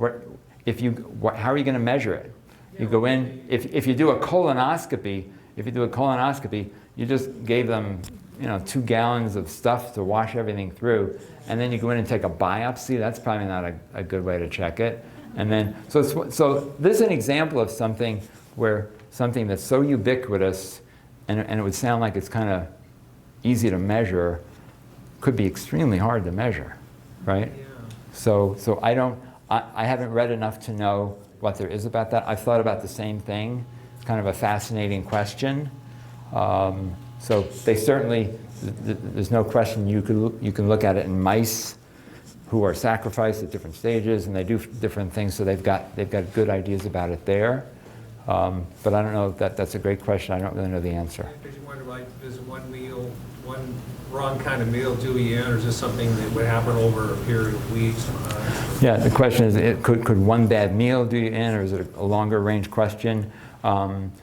how are you going to measure it? You go in, if you do a colonoscopy, you just gave them 2 gallons of stuff to wash everything through, and then you go in and take a biopsy. That's probably not a good way to check it. And then, so this is an example of something that's so ubiquitous, and it would sound like it's kind of easy to measure, could be extremely hard to measure, right? Yeah. So I haven't read enough to know what there is about that. I've thought about the same thing. It's kind of a fascinating question. So they certainly, there's no question you can look at it in mice who are sacrificed at different stages, and they do different things, so they've got good ideas about it there. But I don't know if that's a great question. I don't really know the answer. Because you wonder, like, is one wrong kind of meal do you in, or is this something that would happen over a period of weeks? Yeah, the question is, could one bad meal do you in, or is it a longer range question? I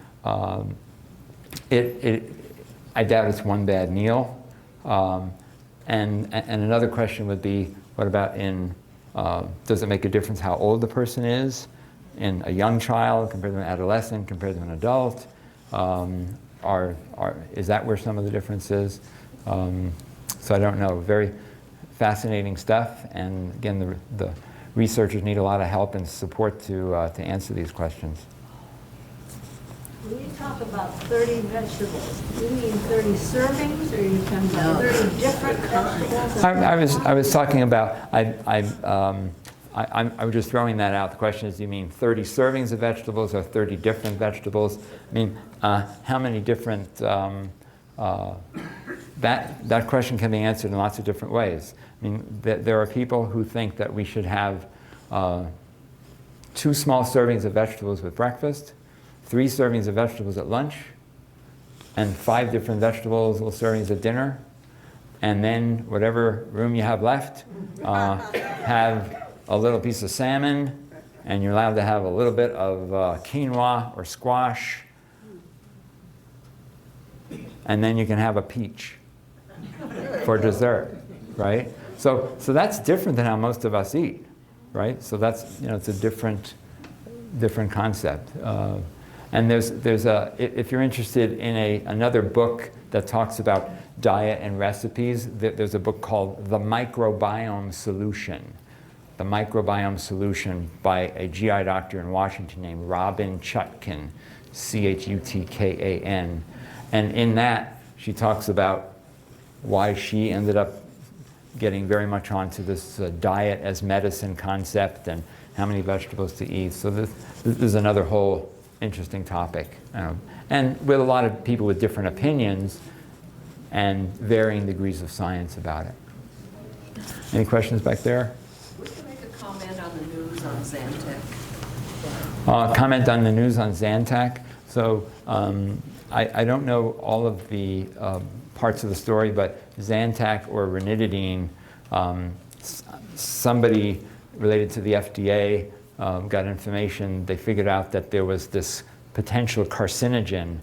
doubt it's one bad meal. And another question would be, what about does it make a difference how old the person is? In a young child compared to an adolescent compared to an adult? Is that where some of the difference is? So I don't know. Very fascinating stuff. And again, the researchers need a lot of help and support to answer these questions. When you talk about 30 vegetables, you mean 30 servings, or are you talking about 30 different vegetables? I was talking about, I was just throwing that out. The question is, do you mean 30 servings of vegetables or 30 different vegetables? I mean, how many different, that question can be answered in lots of different ways. I mean, there are people who think that we should have 2 small servings of vegetables with breakfast, 3 servings of vegetables at lunch, and 5 different vegetables, little servings at dinner, and then whatever room you have left, have a little piece of salmon, and you're allowed to have a little bit of quinoa or squash, and then you can have a peach for dessert, right? So that's different than how most of us eat, right? So that's, it's a different concept. And there's a, if you're interested in another book that talks about diet and recipes, there's a book called The Microbiome Solution. The Microbiome Solution by a GI doctor in Washington named Robin Chutkan, Chutkan. And in that, she talks about why she ended up getting very much onto this diet as medicine concept and how many vegetables to eat. So this is another whole interesting topic. And with a lot of people with different opinions and varying degrees of science about it. Any questions back there? Would you make a comment on the news on Zantac? Comment on the news on Zantac. So I don't know all of the parts of the story, but Zantac or ranitidine, somebody related to the FDA got information. They figured out that there was this potential carcinogen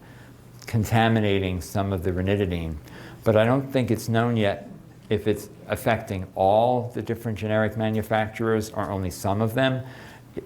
contaminating some of the ranitidine. But I don't think it's known yet if it's affecting all the different generic manufacturers or only some of them.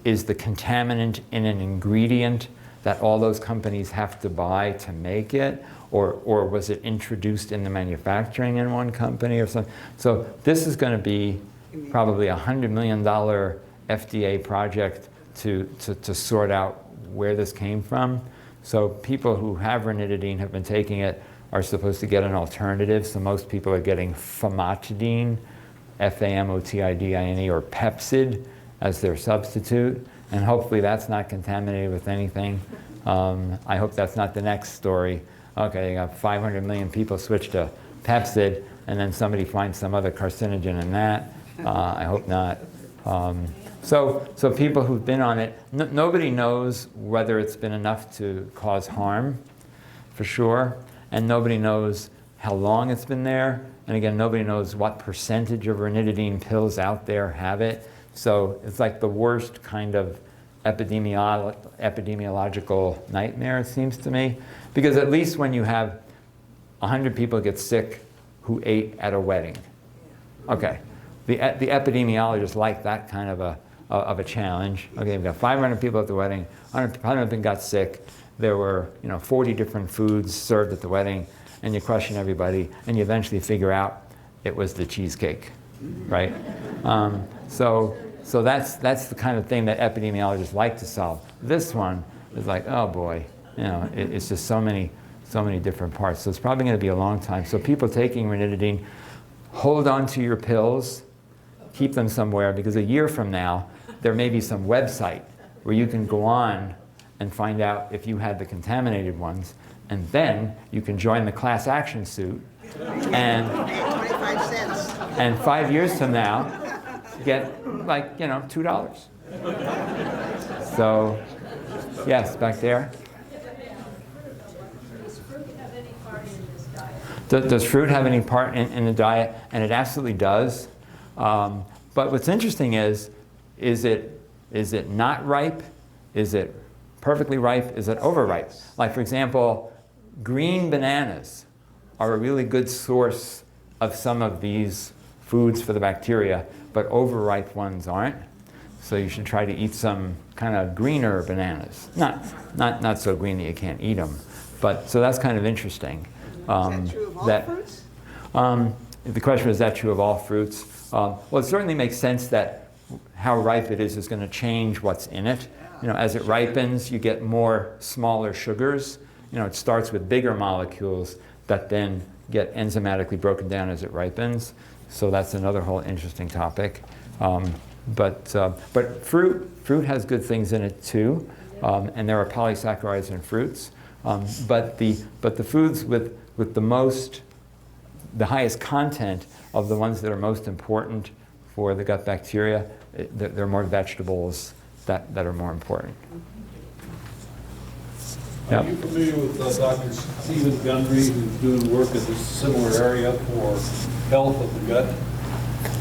Is the contaminant in an ingredient that all those companies have to buy to make it? Or was it introduced in the manufacturing in one company or something? So this is going to be probably a $100 million FDA project to sort out where this came from. So people who have ranitidine have been taking it are supposed to get an alternative. So most people are getting famotidine, Famotidine, or Pepsid as their substitute. And hopefully that's not contaminated with anything. I hope that's not the next story. Okay, you got 500 million people switch to Pepsid, and then somebody finds some other carcinogen in that. I hope not. So people who've been on it, nobody knows whether it's been enough to cause harm, for sure, and nobody knows how long it's been there. And again, nobody knows what percentage of ranitidine pills out there have it. So it's like the worst kind of epidemiological nightmare, it seems to me. Because at least when you have 100 people get sick who ate at a wedding, okay, the epidemiologists like that kind of a challenge. Okay, we've got 500 people at the wedding, 100 of them got sick. There were 40 different foods served at the wedding, and you question everybody, and you eventually figure out it was the cheesecake, right? So that's the kind of thing that epidemiologists like to solve. This one is like, oh boy, it's just so many different parts. So it's probably going to be a long time. So people taking ranitidine, hold on to your pills, keep them somewhere, because a year from now, there may be some website where you can go on and find out if you had the contaminated ones, and then you can join the class action suit, and 25 cents. And 5 years from now, get like, $2. So, yes, back there. Does fruit have any part in this diet? Does fruit have any part in the diet? And it absolutely does. But what's interesting is it not ripe? Is it perfectly ripe? Is it overripe? Like, for example, green bananas are a really good source of some of these foods for the bacteria, but overripe ones aren't. So you should try to eat some kind of greener bananas. Not so green that you can't eat them. But so that's kind of interesting. Is that true of all fruits? The question was, is that true of all fruits? Well, it certainly makes sense that how ripe it is going to change what's in it. As it ripens, you get more smaller sugars. It starts with bigger molecules that then get enzymatically broken down as it ripens. So that's another whole interesting topic. But fruit has good things in it too, and there are polysaccharides in fruits. But the foods with the highest content of the ones that are most important for the gut bacteria, there are more vegetables that are more important. Are you familiar with Dr. Stephen Gundry, who's doing work in this similar area for health of the gut?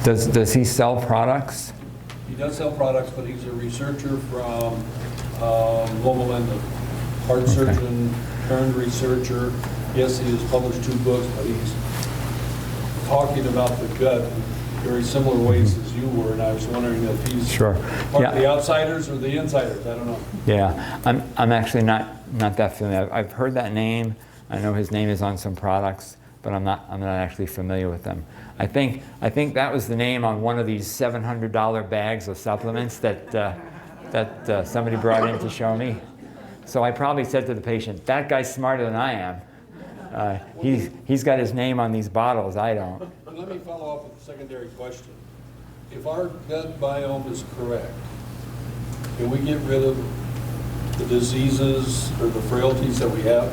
Does he sell products? He does sell products, but he's a researcher from Loma Linda. Heart surgeon, turned researcher. Yes, he has published 2 books, but he's talking about the gut in very similar ways as you were, and I was wondering if he's Sure. part of the outsiders or the insiders. I don't know. Yeah, I'm actually not that familiar. I've heard that name. I know his name is on some products, but I'm not actually familiar with them. I think that was the name on one of these $700 bags of supplements that somebody brought in to show me. So I probably said to the patient, "That guy's smarter than I am. He's got his name on these bottles. I don't." But let me follow up with a secondary question. If our gut biome is correct, can we get rid of the diseases or the frailties that we have?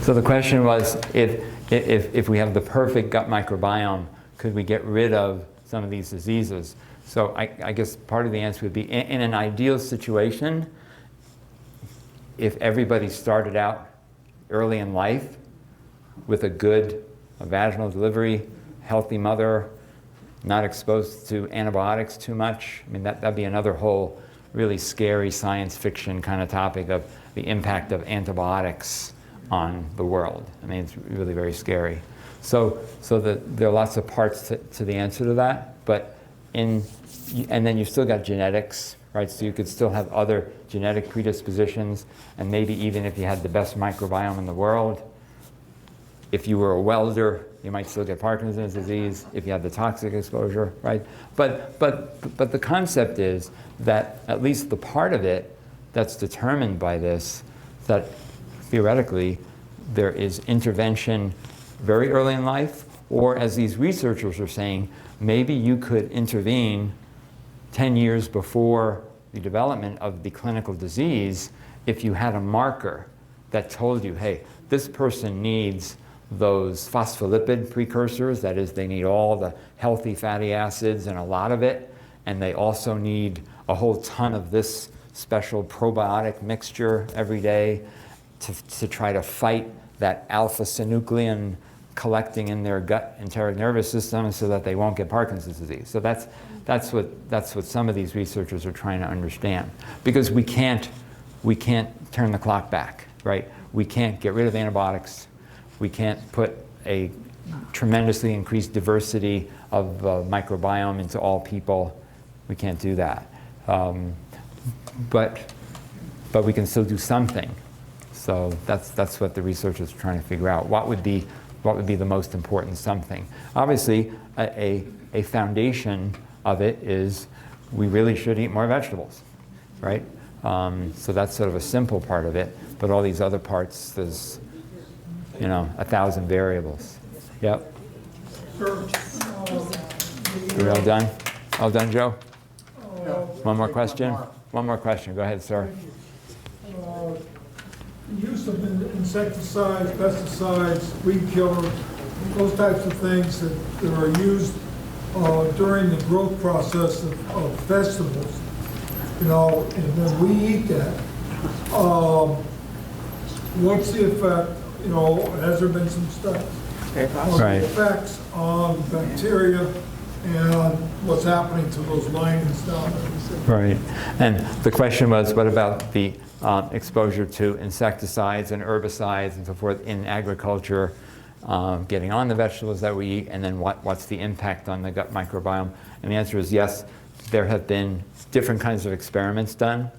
So the question was, if we have the perfect gut microbiome, could we get rid of some of these diseases? So I guess part of the answer would be, in an ideal situation, if everybody started out early in life with a good vaginal delivery, healthy mother, not exposed to antibiotics too much, I mean, that'd be another whole really scary science fiction kind of topic of the impact of antibiotics on the world. I mean, it's really very scary. So there are lots of parts to the answer to that, and then you've still got genetics, right? So you could still have other genetic predispositions, and maybe even if you had the best microbiome in the world, if you were a welder, you might still get Parkinson's disease if you had the toxic exposure, right? But the concept is that at least the part of it that's determined by this, that theoretically there is intervention very early in life, or as these researchers are saying, maybe you could intervene 10 years before the development of the clinical disease if you had a marker that told you, hey, this person needs those phospholipid precursors, that is, they need all the healthy fatty acids and a lot of it, and they also need a whole ton of this special probiotic mixture every day to try to fight that alpha synuclein collecting in their gut enteric nervous system so that they won't get Parkinson's disease. So that's what some of these researchers are trying to understand, because we can't turn the clock back, right? We can't get rid of antibiotics. We can't put a tremendously increased diversity of microbiome into all people. We can't do that. But we can still do something. So that's what the researchers are trying to figure out. What would be the most important something? Obviously, a foundation of it is we really should eat more vegetables, right? So that's sort of a simple part of it. But all these other parts, there's 1,000 variables. Yep. Sir, Are we all done? All done, Joe? One more question? One more question. Go ahead, sir. The use of insecticides, pesticides, weed killers, those types of things that are used during the growth process of vegetables, and then we eat that. What's the effect, has there been some studies on Right. the effects on bacteria and what's happening to those linings down there? Right. And the question was, what about the exposure to insecticides and herbicides and so forth in agriculture, getting on the vegetables that we eat, and then what's the impact on the gut microbiome? And the answer is yes, there have been different kinds of experiments done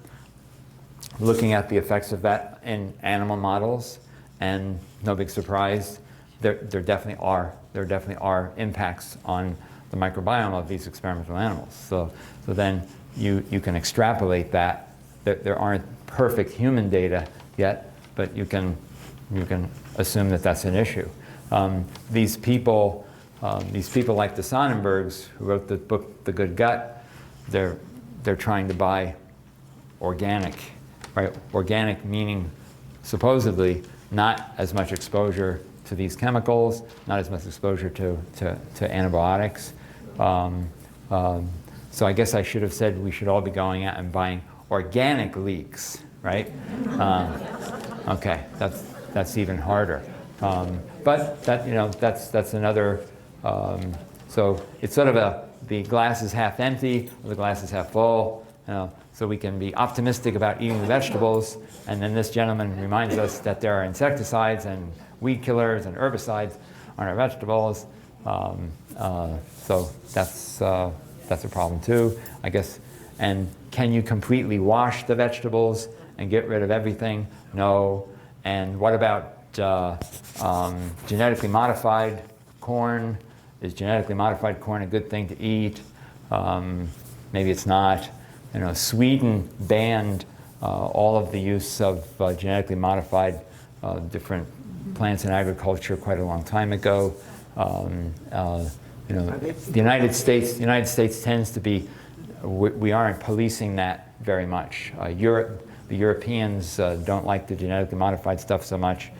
looking at the effects of that in animal models, and no big surprise, there definitely are impacts on the microbiome of these experimental animals. So then you can extrapolate that. There aren't perfect human data yet, but you can assume that that's an issue. These people like the Sonnenbergs, who wrote the book The Good Gut, they're trying to buy organic, right? Organic meaning supposedly not as much exposure to these chemicals, not as much exposure to antibiotics. So I guess I should have said we should all be going out and buying organic leeks, right? Okay, that's even harder. But that's another. So it's sort of the glass is half empty, or the glass is half full. So we can be optimistic about eating the vegetables, and then this gentleman reminds us that there are insecticides and weed killers and herbicides on our vegetables. So that's a problem too, I guess. And can you completely wash the vegetables and get rid of everything? No. And what about genetically modified corn? Is genetically modified corn a good thing to eat? Maybe it's not. Sweden banned all of the use of genetically modified different plants in agriculture quite a long time ago. The United States tends to be, we aren't policing that very much. The Europeans don't like the genetically modified stuff so much.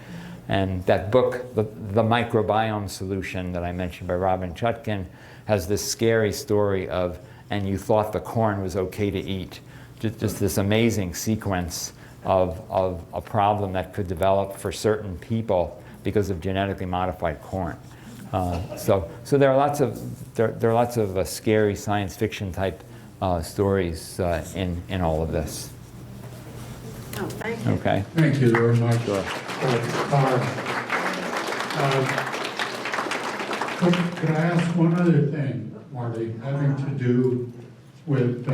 And that book, The Microbiome Solution, that I mentioned by Robin Chutkin, has this scary story of, and you thought the corn was okay to eat. Just this amazing sequence of a problem that could develop for certain people because of genetically modified corn. So there are lots of scary science fiction type stories in all of this. Oh, thank you. Okay. Thank you very much. Sure. Could I ask one other thing, Marty, having to do with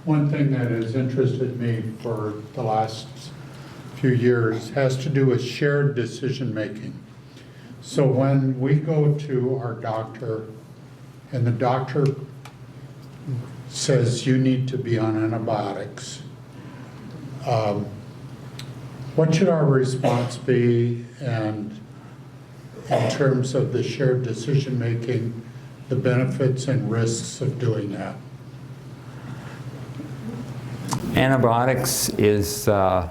one thing that has interested me for the last few years, has to do with shared decision making. So when we go to our doctor and the doctor says you need to be on antibiotics, what should our response be, and in terms of the shared decision making, the benefits and risks of doing that? Antibiotics is a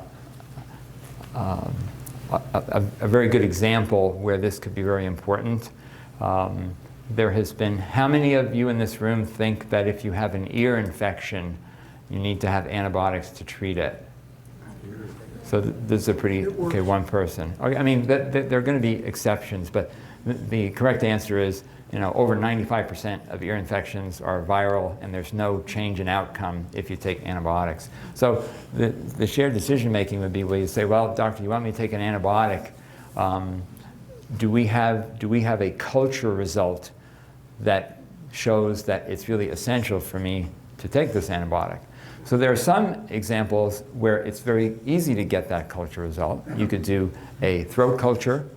very good example where this could be very important. There has been, how many of you in this room think that if you have an ear infection, you need to have antibiotics to treat it? So this is a pretty, okay, one person. I mean, there are going to be exceptions, but the correct answer is, over 95% of ear infections are viral, and there's no change in outcome if you take antibiotics. So the shared decision making would be where you say, well, doctor, you want me to take an antibiotic? Do we have a culture result that shows that it's really essential for me to take this antibiotic? So there are some examples where it's very easy to get that culture result. You could do a throat culture,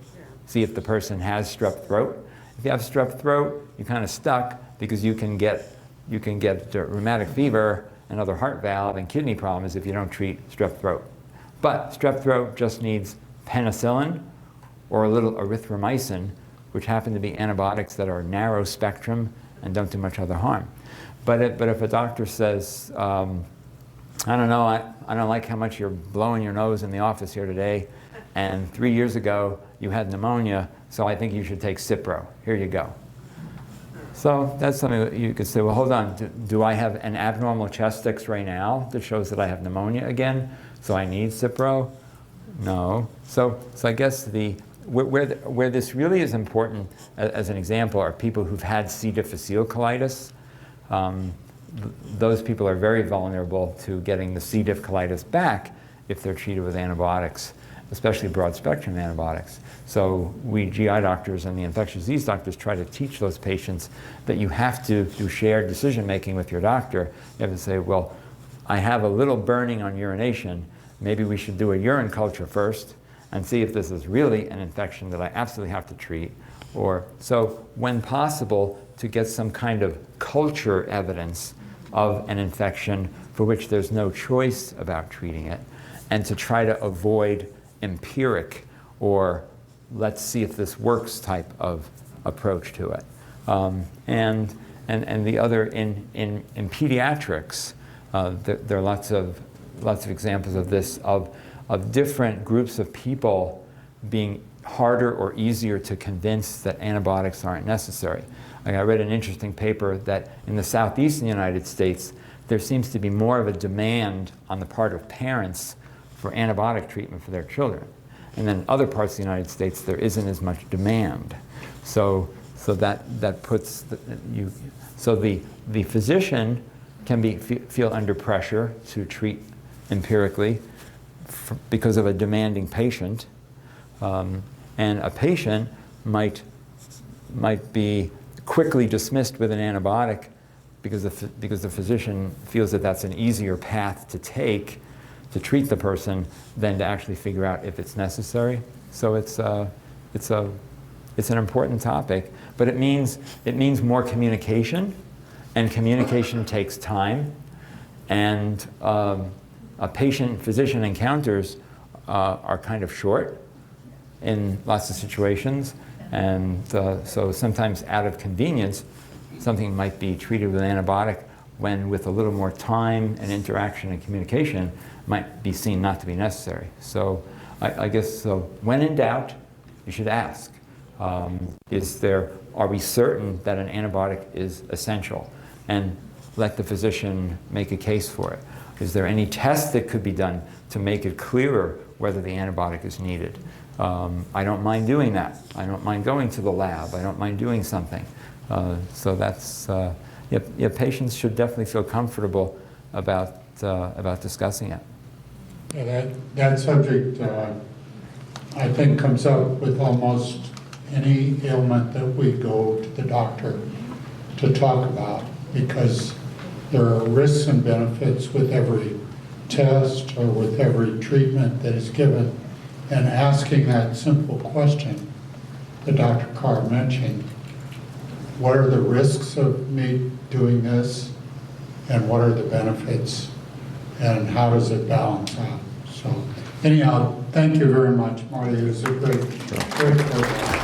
see if the person has strep throat. If you have strep throat, you're kind of stuck because you can get rheumatic fever and other heart valve and kidney problems if you don't treat strep throat. But strep throat just needs penicillin or a little erythromycin, which happen to be antibiotics that are narrow spectrum and don't do much other harm. But if a doctor says, I don't know, I don't like how much you're blowing your nose in the office here today, and 3 years ago you had pneumonia, so I think you should take Cipro. Here you go. So that's something that you could say, well, hold on, do I have an abnormal chest X-ray now that shows that I have pneumonia again, so I need Cipro? No. So I guess where this really is important, as an example, are people who've had C. difficile colitis. Those people are very vulnerable to getting the C. diff colitis back if they're treated with antibiotics, especially broad-spectrum antibiotics. So we GI doctors and the infectious disease doctors try to teach those patients that you have to do shared decision-making with your doctor. You have to say, well, I have a little burning on urination. Maybe we should do a urine culture first and see if this is really an infection that I absolutely have to treat, or so when possible to get some kind of culture evidence of an infection for which there's no choice about treating it, and to try to avoid empiric or let's see if this works type of approach to it. And the other, in pediatrics, there are lots of examples of this, of different groups of people being harder or easier to convince that antibiotics aren't necessary. Like I read an interesting paper that in the southeastern United States, there seems to be more of a demand on the part of parents for antibiotic treatment for their children. And then in other parts of the United States, there isn't as much demand. So that puts the physician can feel under pressure to treat empirically because of a demanding patient, and a patient might be quickly dismissed with an antibiotic because the physician feels that that's an easier path to take to treat the person than to actually figure out if it's necessary. So it's an important topic, but it means more communication, and communication takes time, and a patient-physician encounters are kind of short in lots of situations, and so sometimes out of convenience, something might be treated with an antibiotic when with a little more time and interaction and communication might be seen not to be necessary. So I guess so when in doubt, you should ask, are we certain that an antibiotic is essential? And let the physician make a case for it. Is there any test that could be done to make it clearer whether the antibiotic is needed? I don't mind doing that. I don't mind going to the lab. I don't mind doing something. So that's, patients should definitely feel comfortable about discussing it. Yeah, that subject, I think, comes up with almost any ailment that we go to the doctor to talk about, because there are risks and benefits with every test or with every treatment that is given. And asking that simple question that Dr. Carr mentioned, what are the risks of me doing this, and what are the benefits, and how does it balance out? So anyhow, thank you very much, Marty. It was a great program.